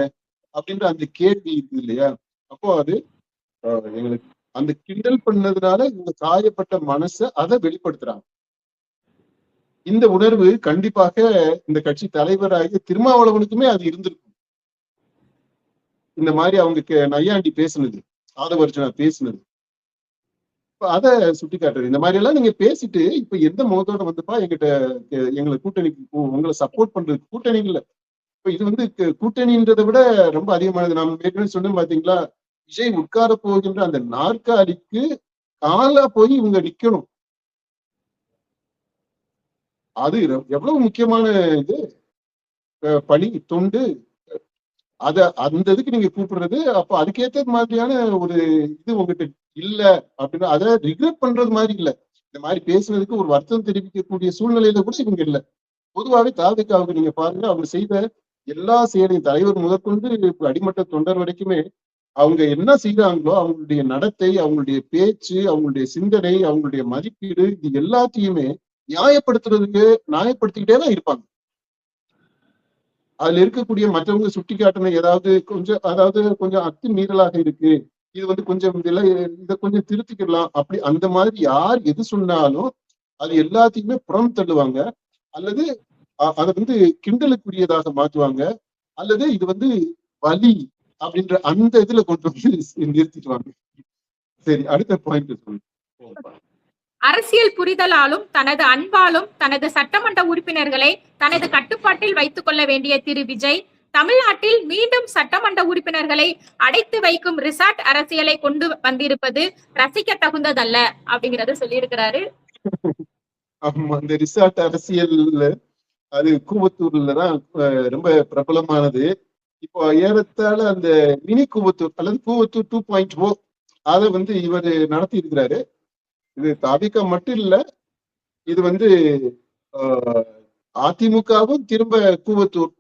அப்படின்ற அந்த கேள்வி இருக்கு இல்லையா? அப்போ அது எங்களுக்கு அந்த கிண்டல் பண்ணதுனால இந்த காயப்பட்ட மனசை அதை வெளிப்படுத்துறாங்க. இந்த உணர்வு கண்டிப்பாக இந்த கட்சி தலைவராகிய திருமாவளவனுக்குமே அது இருந்திருக்கும். இந்த மாதிரி அவங்க நையாண்டி பேசுனது, ஆதவர்ஜுனா பேசுனது, அதை சுட்டி காட்டுறது. இந்த மாதிரி எல்லாம் நீங்க பேசிட்டு இப்ப எந்த முகத்தோட வந்துப்பா எங்கிட்ட எங்களை கூட்டணிக்கு உங்களை சப்போர்ட் பண்றது கூட்டணிகள்ல இப்ப இது வந்து கூட்டணின்றதை விட ரொம்ப அதிகமானது. நம்ம ஏற்கனவே சொன்னோம் பாத்தீங்களா, விஜய் உட்கார போகின்ற அந்த நாற்காலிக்கு காலா போய் இவங்க நிக்கணும். அது எவ்வளவு முக்கியமான இது பணி தொண்டு. அந்த இதுக்கு நீங்க கூப்பிடுறது, அப்ப அதுக்கேற்ற மாதிரியான ஒரு இது உங்ககிட்ட இல்ல அப்படின்னா அதை ரிக்ரெட் பண்றது மாதிரி இல்ல. இந்த மாதிரி பேசுனதுக்கு ஒரு வருத்தம் தெரிவிக்கக்கூடிய சூழ்நிலையில கூட இவங்க இல்ல. பொதுவாகவே தாவிகாவுக்கு நீங்க பாருங்க, அவங்க செய்த எல்லா செயலையும் தலைவர் முதற்கொண்டு அடிமட்ட தொண்டர் வரைக்குமே அவங்க என்ன செய்யறாங்களோ அவங்களுடைய நடத்தை, அவங்களுடைய பேச்சு, அவங்களுடைய சிந்தனை, அவங்களுடைய மதிப்பீடு, இது எல்லாத்தையுமே நியாயப்படுத்திக்கிட்டே தான் இருப்பாங்க. அதுல இருக்கக்கூடிய மற்றவங்க சுட்டி காட்டின ஏதாவது கொஞ்சம் அத்துமீறலாக இருக்கு, இது வந்து கொஞ்சம் இதை கொஞ்சம் திருத்திக்கலாம் அப்படி அந்த மாதிரி யார் எது சொன்னாலும் அது எல்லாத்தையுமே புறம் தள்ளுவாங்க, அல்லது அதை வந்து கிண்டலுக்குரியதாக மாற்றுவாங்க, அல்லது இது வந்து வலி அப்படின்ற அந்த இதுல கொண்டு வந்து நிறுத்திடுவாங்க. சரி, அடுத்த பாயிண்ட் சொல்லுங்க. அரசியல் புரிதலாலும் தனது அன்பாலும் தனது சட்டமன்ற உறுப்பினர்களை தனது கட்டுப்பாட்டில் வைத்துக் கொள்ள வேண்டிய திரு விஜய் தமிழ்நாட்டில் மீண்டும் சட்டமன்ற உறுப்பினர்களை அடைத்து வைக்கும் ரிசார்ட் அரசியலை கொண்டு வந்திருப்பது ரசிக்க தகுந்ததல்ல அப்படிங்கறத சொல்லியிருக்கிறாரு. ஆமா, அந்த ரிசார்ட் அரசியல் அது கூவத்தூர்லதான் ரொம்ப பிரபலமானது. இப்போ ஏறத்தாழ அந்த மினி கூவத்தூர் அல்லது கூவத்தூர் 2.0 அதை வந்து இவர் நடத்தி இருக்கிறாரு. இது தாபிகா மட்டும் இல்ல, இது வந்து அதிமுகவும் திரும்ப கூவத்தூர்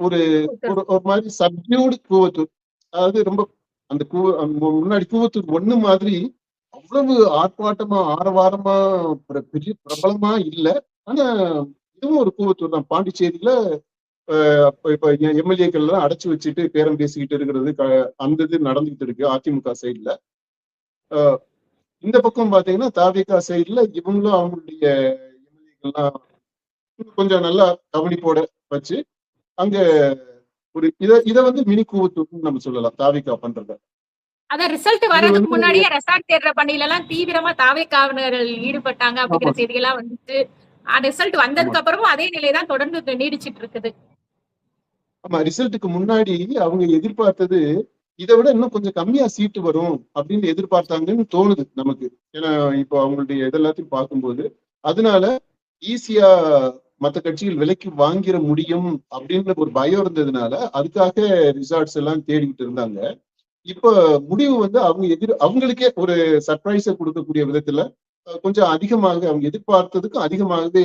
ஒரு மாதிரி சப்டியூடு கூவத்தூர், அதாவது ரொம்ப அந்த முன்னாடி கூவத்தூர் 1 மாதிரி அவ்வளவு ஆர்ப்பாட்டமா ஆரவாரமா பெரிய பிரபலமா இல்ல. ஆனா இதுவும் ஒரு கூவத்தூர் தான். பாண்டிச்சேரியில இப்ப எம்எல்ஏக்கள் எல்லாம் அடைச்சு வச்சுட்டு பேரம் பேசிக்கிட்டு இருக்கிறது அந்த இது நடந்துகிட்டு இருக்கு அதிமுக சைட்ல. இந்த பக்கம் பாத்தீங்கன்னா தாபிகா சைட்ல இவங்களும் அவங்களுடைய எம்எல்ஏக்கள்லாம் கொஞ்சம் நல்லா கவனிப்போட வச்சு அங்க ஒரு இதை வந்து மினி கூவத்தூர்னு நம்ம சொல்லலாம் தாவிகா பண்றத. அதான் ரிசல்ட் வர்றதுக்கு முன்னாடியே ரெசார்ட் தேடுற பணியில எல்லாம் தீவிரமா தாவேக்காவினர்கள் ஈடுபட்டாங்க அப்படிங்கிற செய்தியெல்லாம் வந்துட்டு ரிசல்ட் வந்ததுக்கு அப்புறமும் அதே நிலைதான் தொடர்ந்து நீடிச்சிட்டு இருக்குது. ஆமா, ரிசல்ட்டுக்கு முன்னாடி அவங்க எதிர்பார்த்தது இதை விட இன்னும் கொஞ்சம் கம்மியா சீட்டு வரும் அப்படின்னு எதிர்பார்த்தாங்கன்னு தோணுது நமக்கு. ஏன்னா இப்போ அவங்களுடைய இதெல்லாத்தையும் பார்க்கும்போது அதனால ஈஸியா மற்ற கட்சிகள் விலைக்கு வாங்கிட முடியும் அப்படின்ற ஒரு பயம் இருந்ததுனால அதுக்காக ரிசார்ட்ஸ் எல்லாம் தேடிக்கிட்டு இருந்தாங்க. இப்ப முடிவு வந்து அவங்களுக்கே ஒரு சர்ப்ரைஸை கொடுக்கக்கூடிய விதத்துல கொஞ்சம் அதிகமாக அவங்க எதிர்பார்த்ததுக்கும் அதிகமாகவே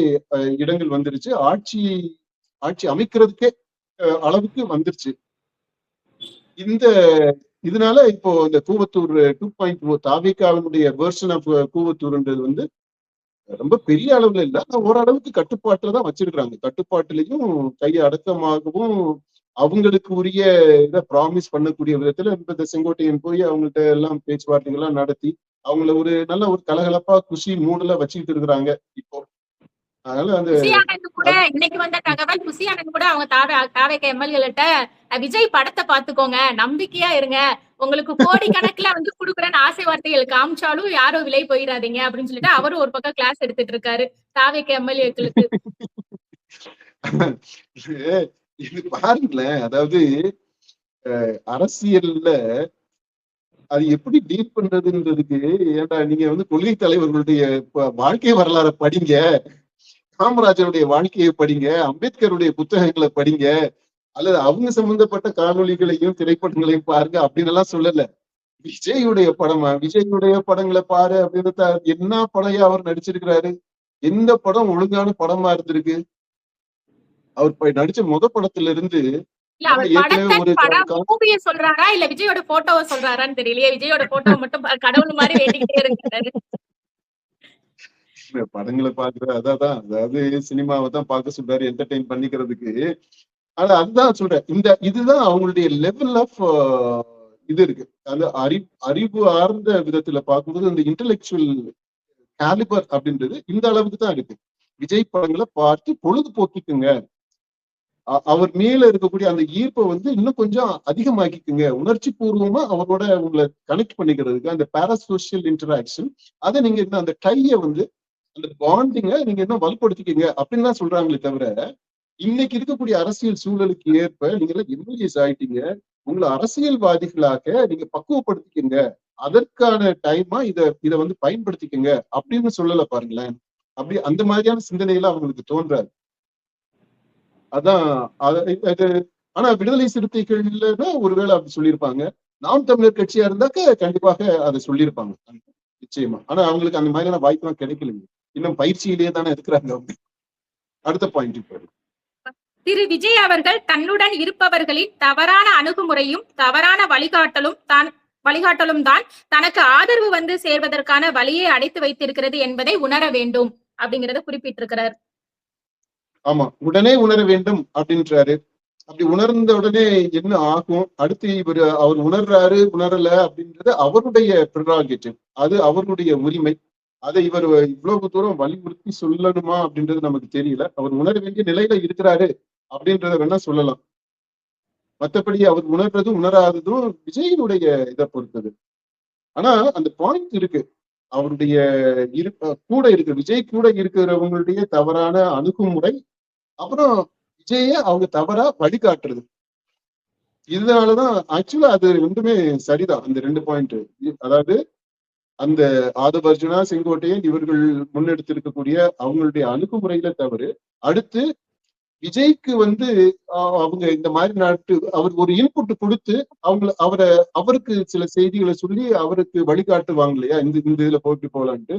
இடங்கள் வந்துருச்சு. ஆட்சி அமைக்கிறதுக்கே அளவுக்கு வந்துருச்சு. இதனால இப்போ இந்த கூவத்தூர் 2.0 தாவிகாவினுடைய வெர்ஷன் ஆஃப் கூவத்தூர்ன்றது வந்து ரொம்ப பெரிய அளவுல இல்ல, ஓரளவுக்கு கட்டுப்பாட்டுல தான் வச்சிருக்கிறாங்க. கட்டுப்பாட்டுலயும் கையை அடக்கமாகவும் அவங்களுக்கு உரிய இதை ப்ராமிஸ் பண்ணக்கூடிய விதத்துல இந்த செங்கோட்டையன் போய் அவங்கள்ட்ட எல்லாம் பேச்சுவார்த்தைகள்லாம் நடத்தி அவங்கள ஒரு நல்ல ஒரு கலகலப்பா குஷி மூடுல வச்சுக்கிட்டு இருக்கிறாங்க இப்போ. அதனால அந்த கூட இன்னைக்கு வந்த தகவல், குஷியானந்த் கூட அவங்க தாவேக எம்எல்ஏட்ட விஜய் படத்தை பாத்துக்கோங்க, நம்பிக்கையா இருங்க, உங்களுக்கு கோடி கணக்குல வந்து குடுக்குறேன்னு ஆசை வார்த்தைகள் காமிச்சாலும் யாரும் விலை போயிடாதீங்க அப்படின்னு சொல்லிட்டு அவரும் ஒரு பக்கம் கிளாஸ் எடுத்துட்டு இருக்காரு தாவேக எம்எல்ஏக்களுக்கு. இது பாருங்களேன், அதாவது அரசியல்ல அது எப்படி டீல் பண்றதுன்றதுக்கு ஏன்டா நீங்க வந்து கொள்கை தலைவர்களுடைய வாழ்க்கை வரலாறை படிங்க, காமராஜருடைய வாழ்க்கையை படிங்க, அம்பேத்கருடைய புத்தகங்களை படிங்க, அல்லது அவங்க சம்பந்தப்பட்ட காணொலிகளையும் திரைப்படங்களையும் பாருங்க அப்படின்னு எல்லாம் சொல்லல. விஜயுடைய படங்களை பாரு அப்படின்னு என்ன படையா அவர் நடிச்சிருக்கிறாரு? எந்த படம் ஒழுங்கான படமா இருந்திருக்கு? அவர் நடிச்ச படத்துல இருந்து சொல்றாரா இல்ல விஜயோட போட்டோவை சொல்றாரான்னு தெரியலையே. விஜயோட போட்டோ மட்டும் கடவுள் மாதிரி வேண்டிக்கிட்டே இருக்கிறாரு. படங்களை பாக்குற அதாவது சினிமாவை தான் பார்க்க சொல்றாரு என்டர்டெயின் பண்ணிக்கிறதுக்கு. ஆனா அதுதான் சொல்றேன், இதுதான் அவங்களுடைய லெவல் ஆஃப் இது இருக்கு. அந்த அறிவு ஆர்ந்த விதத்துல பார்க்கும்போது அந்த இன்டெலெக்சுவல் கேலிபர் அப்படின்றது இந்த அளவுக்கு தான் இருக்கு. விஜய் படங்களை பார்த்து பொழுதுபோக்கிக்குங்க, அவர் மேல இருக்கக்கூடிய அந்த ஈர்ப்பை வந்து இன்னும் கொஞ்சம் அதிகமாக்கிக்குங்க, உணர்ச்சி பூர்வமா அவரோட உங்களை கனெக்ட் பண்ணிக்கிறதுக்கு அந்த பாராசோசியல் இன்டராக்ஷன், அதை நீங்க அந்த டைய வந்து அந்த பாண்டிங்க நீங்க இன்னும் வலுப்படுத்திக்கங்க அப்படின்னு தான் சொல்றாங்களே தவிர, இன்னைக்கு இருக்கக்கூடிய அரசியல் சூழலுக்கு ஏற்ப நீங்க எல்லாம் எம்எல்ஏஸ் ஆயிட்டீங்க, உங்களை அரசியல்வாதிகளாக நீங்க பக்குவப்படுத்திக்கங்க, அதற்கான டைமா இதை வந்து பயன்படுத்திக்கங்க அப்படின்னு சொல்லல பாருங்களேன். அப்படி அந்த மாதிரியான சிந்தனையில அவங்களுக்கு தோன்றாரு. அதான் ஆனா விடுதலை சிறுத்தைகள்ல ஒருவேளை அப்படி சொல்லியிருப்பாங்க. நாம் தமிழர் கட்சியா இருந்தாக்க கண்டிப்பாக அதை சொல்லியிருப்பாங்க நிச்சயமா. ஆனா அவங்களுக்கு அந்த மாதிரியான வாய்ப்புலாம் கிடைக்கலைங்க, இன்னும் பயிற்சியிலேயே தானே இருக்கிறாங்க அவங்க. அடுத்த பாயிண்ட். திரு விஜய் அவர்கள் தன்னுடன் இருப்பவர்களின் தவறான அணுகுமுறையும் தவறான வழிகாட்டலும் தான் தனக்கு ஆதரவு வந்து சேர்வதற்கான வழியை அடைத்து வைத்திருக்கிறது என்பதை உணர வேண்டும் அப்படிங்கறத குறிப்பிட்டிருக்கிறார். ஆமா, உடனே உணர வேண்டும் அப்படின்றாரு. அப்படி உணர்ந்த உடனே என்ன ஆகும்? அடுத்து அவர் உணர்றாரு உணரல அப்படின்றது அவருடைய ப்ரிராகேட்டிவ், அது அவருடைய உரிமை. அதை இவர் இவ்வளவு தூரம் வலியுறுத்தி சொல்லணுமா அப்படின்றது நமக்கு தெரியல. அவர் உணர வேண்டிய நிலையில இருக்கிறாரு அப்படின்றத வேணா சொல்லலாம். மற்றபடி அவர் உணர்றதும் உணராததும் விஜயினுடைய இதை பொறுத்தது. ஆனா அந்த பாயிண்ட் இருக்கு, அவருடைய கூட இருக்கு, விஜய் கூட இருக்கிறவங்களுடைய தவறான அணுகுமுறை, அப்புறம் விஜய அவங்க தவறா வழிகாட்டுறது. இதனாலதான் ஆக்சுவலா அது ரெண்டுமே சரிதான். அந்த 2 பாயிண்ட், அதாவது அந்த ஆதவ அர்ஜுனா, செங்கோட்டையன் இவர்கள் முன்னெடுத்திருக்கக்கூடிய அவங்களுடைய அணுகுமுறையில தவறு. அடுத்து விஜய்க்கு அவங்க இந்த மாதிரி அவர் ஒரு இன்புட் கொடுத்து அவருக்கு சில செய்திகளை சொல்லி அவருக்கு வழிகாட்டுவாங்க இல்லையா, இந்த இதுல போட்டு போலான்ட்டு.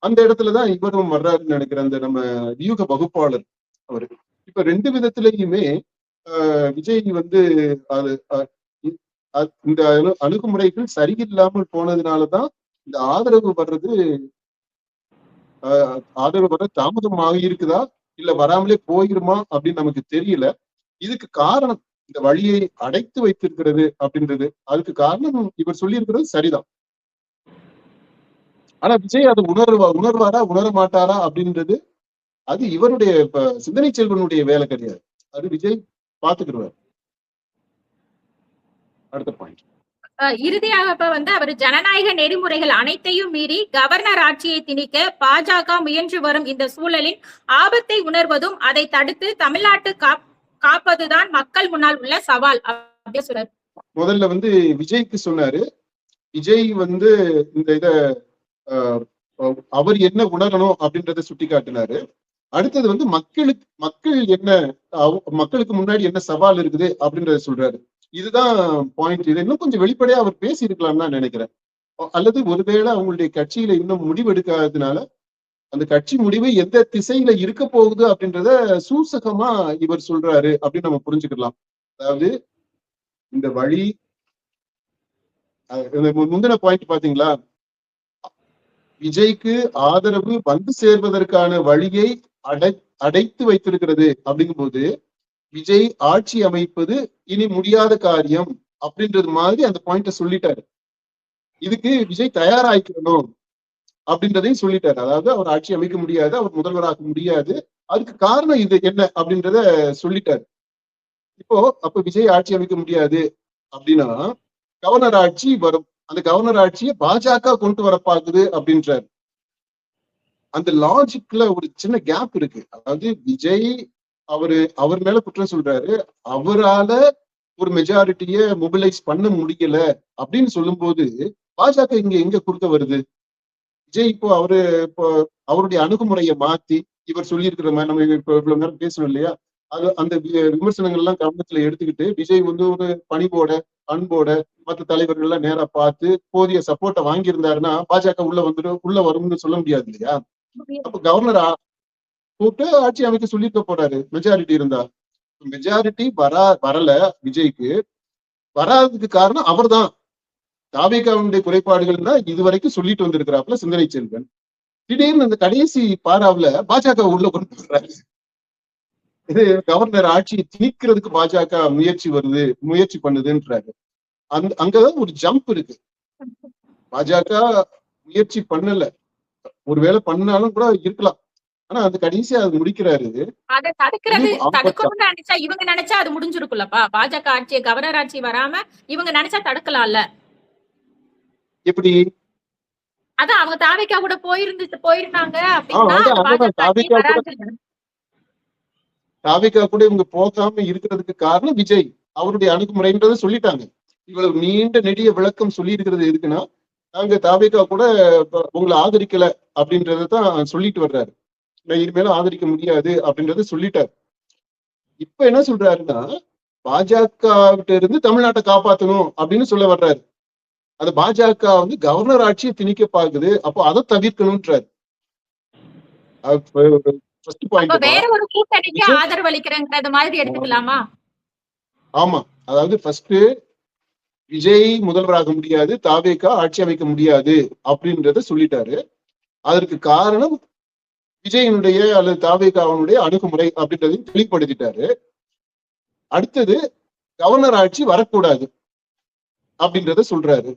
அந்த இடத்துலதான் இவரும் வர்றாருன்னு நினைக்கிறேன், அந்த நம்ம வியூக வகுப்பாளர் அவரு. இப்ப 2 விதத்திலையுமே விஜய் அது இந்த அணுகுமுறைகள் சரியில்லாமல் போனதுனாலதான் இந்த ஆதரவு வர்றது தாமதமாக இருக்குதா இல்ல வராமலே போயிருமா அப்படின்னு நமக்கு தெரியல. இதுக்கு காரணம் இந்த வழியை அடைத்து வைத்திருக்கிறது அப்படின்றது. அதுக்கு காரணம் இவர் சொல்லி இருக்கிறது சரிதான். ஆனா விஜய் அதை உணர்வாரா உணர மாட்டாரா அப்படின்றது அது இவருடைய சிந்தனை செல்வனுடைய வேலை கிடையாது. அது விஜய் பாத்துக்கிடுவார். அடுத்த பாயிண்ட், இறுதியாக அவர் ஜனநாயக நெறிமுறைகள் அனைத்தையும் மீறி கவர்னர் ஆட்சியை திணிக்க பாஜக முயன்று வரும் இந்த சூழலின் ஆபத்தை உணர்வதும் அதை தடுத்து தமிழ்நாட்டு காப்பதுதான் மக்கள் முன்னால் உள்ள சவால் அப்படின்னு சொல்றாரு. முதல்ல விஜய்க்கு சொன்னாரு. விஜய் இந்த இத அவர் என்ன உணரணும் அப்படின்றத சுட்டி காட்டினாரு. அடுத்தது மக்கள் என்ன, மக்களுக்கு முன்னாடி என்ன சவால் இருக்குது அப்படின்றத சொல்றாரு. இதுதான் பாயிண்ட். இதை இன்னும் கொஞ்சம் வெளிப்படையா அவர் பேசி இருக்கலாம்னு நான் நினைக்கிறேன். அல்லது ஒருவேளை அவங்களுடைய கட்சியில இன்னும் முடிவு எடுக்காததுனால அந்த கட்சி முடிவு எந்த திசையில இருக்க போகுது அப்படின்றத சூசகமா இவர் சொல்றாரு அப்படின்னு நம்ம புரிஞ்சுக்கலாம். அதாவது இந்த வழி, முந்தின பாயிண்ட் பாத்தீங்களா, விஜய்க்கு ஆதரவு சேர்வதற்கான வழியை அடைத்து வைத்திருக்கிறது அப்படிங்கும் போது விஜய் ஆட்சி அமைப்பது இனி முடியாத காரியம் அப்படின்றது மாதிரி அந்த பாயிண்ட சொல்லிட்டாரு. இதுக்கு விஜய் தயாராகிக்கணும் அப்படின்றதையும் சொல்லிட்டாரு. அதாவது அவர் ஆட்சி அமைக்க முடியாது, அவர் முதல்வராக முடியாது, அதுக்கு காரணம் இது என்ன அப்படின்றத சொல்லிட்டாரு. அப்ப விஜய் ஆட்சி அமைக்க முடியாது அப்படின்னா கவர்னர் ஆட்சி வரும். அந்த கவர்னர் ஆட்சியை பாஜக கொண்டு வர பாக்குது அப்படின்றாரு. அந்த லாஜிக்ல ஒரு சின்ன கேப் இருக்கு. அதாவது விஜய் அவர் மேல குற்றம் சொல்றாரு, அவரால ஒரு மெஜாரிட்டிய மொபிலைஸ் பண்ண முடியல அப்படின்னு சொல்லும் போது பாஜக எங்க குறுக்க வருது? விஜய் இப்போ அவருடைய அணுகுமுறையை மாத்தி இவர் சொல்லி இருக்கிற மாதிரி நம்ம இப்போ இவ்வளவு நேரம் பேசணும் இல்லையா, அந்த விமர்சனங்கள் எல்லாம் கவனத்துல எடுத்துக்கிட்டு விஜய் ஒரு பணிவோட அன்போட மற்ற தலைவர்கள் எல்லாம் நேரா பார்த்து போதிய சப்போர்ட்டை வாங்கியிருந்தாருன்னா பாஜக உள்ள வரும்னு சொல்ல முடியாது இல்லையா. அப்ப கவர்னர் கூப்பிட்டு ஆட்சி அமைக்க சொல்லிட்டு போறாரு மெஜாரிட்டி இருந்தா. மெஜாரிட்டி வரல விஜய்க்கு. வராததுக்கு காரணம் அவர் தான். தாவேகாவுடைய குறைபாடுகள் தான் இதுவரைக்கும் சொல்லிட்டு வந்திருக்கிறாப்புல சிந்தனை செல்வன். திடீர்னு இந்த கடைசி பாராவுல பாஜக உள்ள கொண்டு வர்றாரு. இது கவர்னர் ஆட்சியை திணிக்கிறதுக்கு பாஜக முயற்சி பண்ணுதுன்றாரு. அங்கதான் ஒரு ஜம்ப் இருக்கு. பாஜக முயற்சி பண்ணல, ஒருவேளை பண்ணாலும் கூட இருக்கலாம். ஆனா அது கடைசியா அது முடிக்கிறாரு. அதை தடுக்கணும்னு நினைச்சா இவங்க நினைச்சா அது முடிஞ்சிருக்குல்லப்பா. பாஜக ஆட்சி கவர்னர் ஆட்சி வராம இவங்க நினைச்சா தடுக்கலாம்ல. எப்படி? அதான் அவங்க தாவேகா கூட போயிருந்தாங்க அப்படின்னா தாவேகா கூட இவங்க போகாம இருக்கிறதுக்கு காரணம் விஜய் அவருடைய அணுகுமுறைன்றதை சொல்லிட்டாங்க. இவ்வளவு நீண்ட நெடிய விளக்கம் சொல்லி இருக்கிறது எதுக்குன்னா, நாங்க தாவேகா கூட உங்களை ஆதரிக்கல அப்படின்றதான் சொல்லிட்டு வர்றாரு. நான் இனிமேலும் ஆதரிக்க முடியாது அப்படின்றத சொல்லிட்டாரு. இப்ப என்ன சொல்றாருன்னா, பாஜக இருந்து தமிழ்நாட்டை காப்பாற்றணும் அப்படின்னு சொல்ல வர்றாரு. அது பாஜக கவர்னர் ஆட்சியை திணிக்க பாக்குது, அப்போ அதை தவிர்க்கணும்ன்றாரு. வேற ஒரு கூட்டணிக்கு ஆதரவு அளிக்கிறேங்கிறது மாதிரி எடுத்துக்கலாமா? ஆமா, அதாவது ஃபர்ஸ்ட் விஜய் முதல்வராக முடியாது, தாவேகா ஆட்சி அமைக்க முடியாது அப்படின்றத சொல்லிட்டாரு. அதற்கு காரணம் விஜயனுடைய அல்லது தாவேகாவினுடைய அணுகுமுறை அப்படின்றதையும் தெளிவுபடுத்திட்டாரு. அடுத்தது கவர்னர் ஆட்சி வரக்கூடாது அப்படின்றத சொல்றாரு.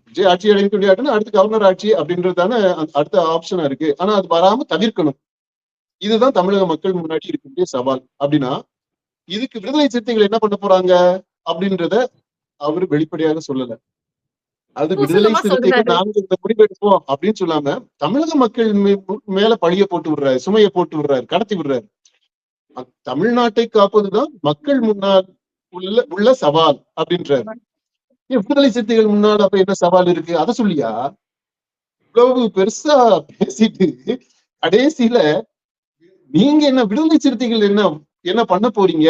விஜய் ஆட்சி அடையக்கூடிய அடுத்து கவர்னர் ஆட்சி அப்படின்றதான அடுத்த ஆப்ஷனா இருக்கு. ஆனா அது வராம தவிர்க்கணும். இதுதான் தமிழக மக்கள் முன்னாடி இருக்கக்கூடிய சவால். அப்படின்னா இதுக்கு விடுதலை சிறுத்தைகள் என்ன பண்ண போறாங்க அப்படின்றத அவரு வெளிப்படையாக சொல்லல. அது விடுதலை சிறுத்தைகள் நாங்க இந்த முடிவெடுப்போம் அப்படின்னு சொல்லாம தமிழக மக்கள் மேல பழிய போட்டு விடுறாரு, சுமையை போட்டு விடுறாரு, கடத்தி விடுறாரு. தமிழ்நாட்டை காப்பதுதான் மக்கள் முன்னால் உள்ள சவால் அப்படின்றாரு. விடுதலை சிறுத்தைகள் முன்னாள் அப்ப என்ன சவால் இருக்கு அதை சொல்லியா? இவ்வளவு பெருசா பேசிட்டு கடைசியில நீங்க என்ன விடுதலை சிறுத்தைகள் என்ன பண்ண போறீங்க,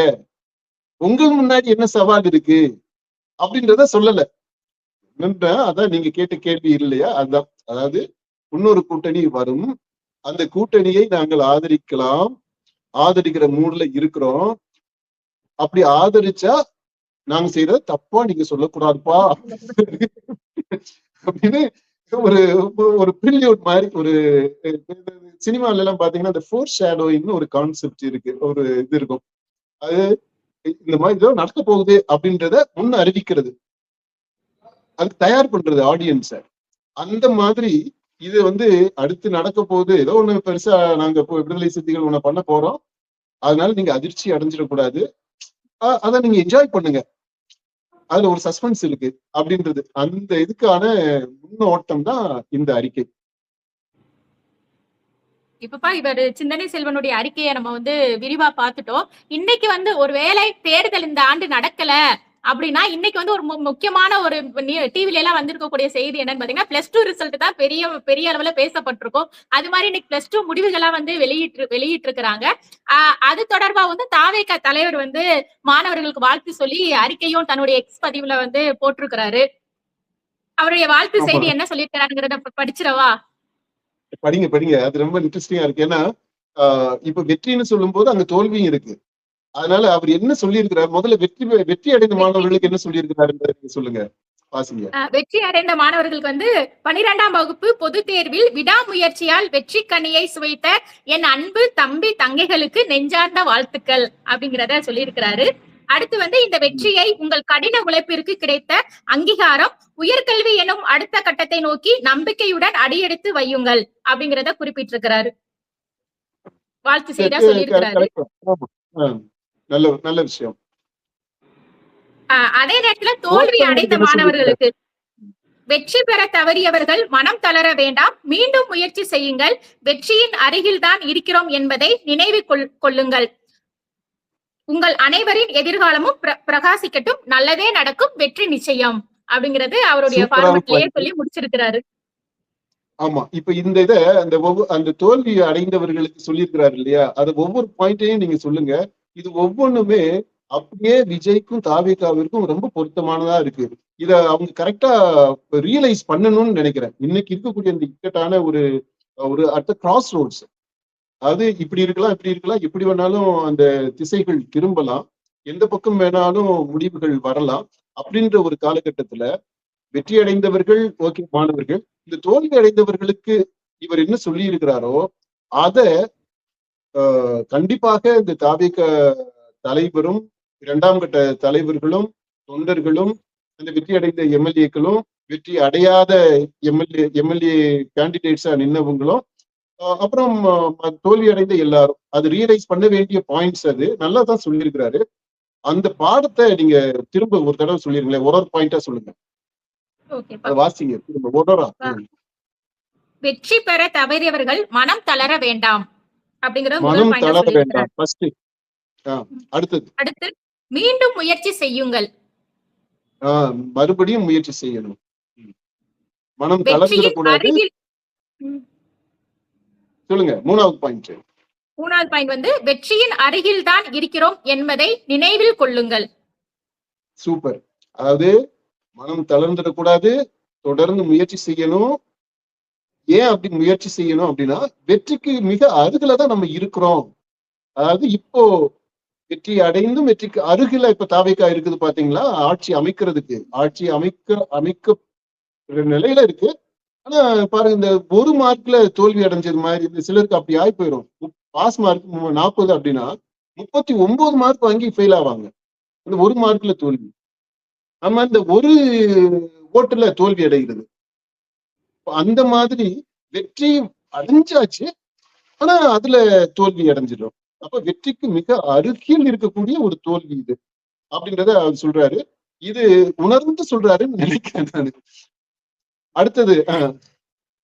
உங்கள் முன்னாடி என்ன சவால் இருக்கு அப்படின்றத சொல்லல. அதான் நீங்க கேட்ட கேள்வி இல்லையா? அதுதான், அதாவது இன்னொரு கூட்டணி வரும், அந்த கூட்டணியை நாங்கள் ஆதரிக்கலாம், ஆதரிக்கிற மூடுல இருக்கிறோம். அப்படி ஆதரிச்சா நாங்க செய்யறது தப்பா நீங்க சொல்லக்கூடாதுப்பா அப்படின்னு ஒரு பிரில்யூட் மாதிரி ஒரு சினிமால எல்லாம் பாத்தீங்கன்னா அந்த ஃபோர் ஷேடோயிங்னு ஒரு கான்செப்ட் இருக்கு, ஒரு இது இருக்கும். அது இந்த மாதிரி ஏதோ நடக்க போகுது அப்படின்றத முன்ன அறிவிக்கிறது, அதுக்கு தயார் பண்றது ஆடியன்ஸ. அந்த மாதிரி இது அடுத்து நடக்க போகுது, ஏதோ ஒண்ணு பெருசா நாங்க விடுதலை சிறுத்தைகள் ஒண்ணு பண்ண போறோம், அதனால நீங்க அதிர்ச்சி அடைஞ்சிடக்கூடாது, அதை நீங்க என்ஜாய் பண்ணுங்க, அதுல ஒரு சஸ்பென்ஸ் இருக்கு அப்படின்றது, அந்த இதுக்கான முன்னோட்டம் தான் இந்த அறிக்கை. இப்பப்பா இவர் சிந்தனை செல்வனுடைய அறிக்கையை நம்ம விரிவா பார்த்துட்டோம். இன்னைக்கு ஒருவேளை தேர்தல் இந்த ஆண்டு நடக்கல அப்படின்னா இன்னைக்கு ஒரு முக்கியமான ஒரு டிவில எல்லாம் வந்திருக்கக்கூடிய செய்தி என்னன்னு பாத்தீங்கன்னா +2 ரிசல்ட் தான் பெரிய அளவுல பேசப்பட்டிருக்கும். அது மாதிரி இன்னைக்கு +2 முடிவுகளா வெளியிட்டு இருக்கிறாங்க. அது தொடர்பா தாவேகா தலைவர் மாணவர்களுக்கு வாழ்த்து சொல்லி அறிக்கையும் தன்னுடைய எக்ஸ் பதிவுல போட்டிருக்கிறாரு. அவருடைய வாழ்த்து செய்தி என்ன சொல்லியிருக்கிறாருங்கிறத படிச்சிடவா? படிங்க, அது ரொம்ப இன்ட்ரெஸ்டிங்கா இருக்கு. ஏன்னா இப்ப வெற்றின்னு சொல்லும் போது அங்க தோல்வியும் இருக்கு. அதனால அவர் என்ன சொல்லி இருக்கிறார், முதல்ல வெற்றி அடைந்த மாணவர்களுக்கு என்ன சொல்லி இருக்கிறாரு சொல்லுங்க, வாசிங்க. வெற்றி அடைந்த மாணவர்களுக்கு 12ஆம் வகுப்பு பொது தேர்வில் விடாமுயற்சியால் வெற்றி கனியை சுவைத்த என் அன்பு தம்பி தங்கைகளுக்கு நெஞ்சார்ந்த வாழ்த்துக்கள் அப்படிங்கிறத சொல்லி இருக்கிறாரு. அடுத்து இந்த வெற்றியை உங்கள் கடின உழைப்பிற்கு கிடைத்த அங்கீகாரம், உயர்கல்வி எனும் அடுத்த கட்டத்தை நோக்கி நம்பிக்கையுடன் அடியெடுத்து வையுங்கள் அப்படிங்கிறத குறிப்பிட்டிருக்கிறாரு. வாழ்த்து செய்தா சொல்லியிருக்கிறாரு. நல்ல விஷயம். அதே நேரத்துல தோல்வி அடைந்த மாணவர்களுக்கு வெற்றி பெற தவறியவர்கள் மனம் தளர வேண்டாம், மீண்டும் முயற்சி செய்யுங்கள், வெற்றியின் அருகில் தான் இருக்கிறோம் என்பதை நினைவு கொள்ளுங்கள், உங்கள் அனைவரின் எதிர்காலமும் பிரகாசிக்கட்டும், நல்லதே நடக்கும், வெற்றி நிச்சயம் அப்படிங்கிறது அவருடைய பார்வையிலேயே சொல்லி முடிச்சிருக்கிறாரு. ஆமா, இப்ப இந்த அந்த தோல்வி அடைந்தவர்களுக்கு சொல்லியிருக்கிறாரு இல்லையா, அது ஒவ்வொரு பாயிண்டையும் நீங்க சொல்லுங்க. இது ஒவ்வொன்றுமே அப்படியே விஜய்க்கும் தாவேகாவிற்கும் ரொம்ப பொருத்தமானதா இருக்கு. இத அவங்க கரெக்டா ரியலைஸ் பண்ணணும்னு நினைக்கிறேன். இன்னைக்கு இருக்கக்கூடிய இந்த இக்கட்டான ஒரு அடுத்த கிராஸ் ரோட்ஸ், அதாவது இப்படி இருக்கலாம், எப்படி வேணாலும் அந்த திசைகள் திரும்பலாம், எந்த பக்கம் வேணாலும் முடிவுகள் வரலாம் அப்படின்ற ஒரு காலகட்டத்துல வெற்றி அடைந்தவர்கள் ஓகே மாணவர்கள், இந்த தோல்வி அடைந்தவர்களுக்கு இவர் என்ன சொல்லி இருக்கிறாரோ அத கண்டிப்பாக இந்த தாவேகா தலைவரும் 2ஆம் கட்ட தலைவர்களும் தொண்டர்களும் அந்த வெற்றி அடைந்த எம்எல்ஏக்களும் வெற்றி அடையாத எம்எல்ஏ கேண்டிடேட்ஸா நின்னவங்களும் அப்புறம் தோல்வி அடைந்த எல்லாரும் அது ரியலைஸ் பண்ண வேண்டிய பாயிண்ட்ஸ். அது நல்லா தான் சொல்லியிருக்கிறாரு. அந்த பாடத்தை நீங்க திரும்ப ஒரு தடவை சொல்லிருங்களேன், ஒரு பாயிண்டா சொல்லுங்க, வாசிங்க திரும்ப ஒரா. வெற்றி பெற தவறியவர்கள் மனம் தளர வேண்டாம் அப்படிங்கறது மனம் தளர வேண்டாம் ஃபர்ஸ்ட். அடுத்து மீண்டும் முயற்சி செய்யுங்கள், மறுபடியும் முயற்சி செய்யணும், மனம் தளர்ந்துடக்கூடாது. சொல்லுங்க 3வது பாயிண்ட். 3வது பாயிண்ட் வெற்றியின் அருகில் தான் இருக்கிறோம் என்பதை நினைவில் கொள்ளுங்கள். சூப்பர். அதாவது மனம் தளர்ந்துடக்கூடாது, தொடர்ந்து முயற்சி செய்யணும். ஏன் அப்படி முயற்சி செய்யணும் அப்படின்னா வெற்றிக்கு மிக அருகில தான் நம்ம இருக்கிறோம். அதாவது இப்போ வெற்றி அடைந்தும் வெற்றிக்கு அருகில இப்ப தாவேகா இருக்குது பாத்தீங்களா, ஆட்சி அமைக்கிறதுக்கு, ஆட்சி அமைக்க நிலையில இருக்கு. ஆனா பாருங்க, இந்த ஒரு மார்க்ல தோல்வி அடைஞ்சது மாதிரி இந்த சிலருக்கு அப்படி ஆகி போயிடும். பாஸ் மார்க் 40 அப்படின்னா 39 மார்க் வாங்கி ஃபெயில் ஆவாங்க. இந்த ஒரு மார்க்ல தோல்வி. ஆமா, இந்த ஒரு ஓட்டுல தோல்வி அடைகிறது. அந்த மாதிரி வெற்றி அடைஞ்சாச்சு, ஆனா அதுல தோல்வி அடைஞ்சிடும். அப்ப வெற்றிக்கு மிக அருகில் இருக்கக்கூடிய ஒரு தோல்வி இது அப்படின்றத அவர் சொல்றாரு. இது உணர்ந்து சொல்றாருன்னு நினைக்கிறேன் நானு. அடுத்தது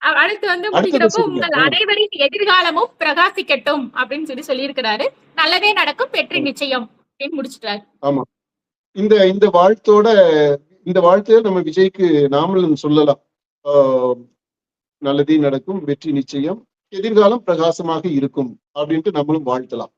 அடுத்து வந்து அடுத்தது முடிக்கிறப்போ சொல்லுங்க. உங்கள் அனைவரின் எதிர்காலமும் பிரகாசிக்கட்டும் அப்படின்னு சொல்லியிருக்கிறாரு. நல்லதே நடக்கும், வெற்றி நிச்சயம் அப்படின்னு முடிச்சிட்டாரு. ஆமா, இந்த இந்த வாழ்த்தோட இந்த வாழ்த்தைய நம்ம விஜய்க்கு நாமளும் சொல்லலாம். நல்லதே நடக்கும், வெற்றி நிச்சயம், எதிர்காலம் பிரகாசமாக இருக்கும் அப்படின்ட்டு நம்மளும் வாழ்த்தலாம்.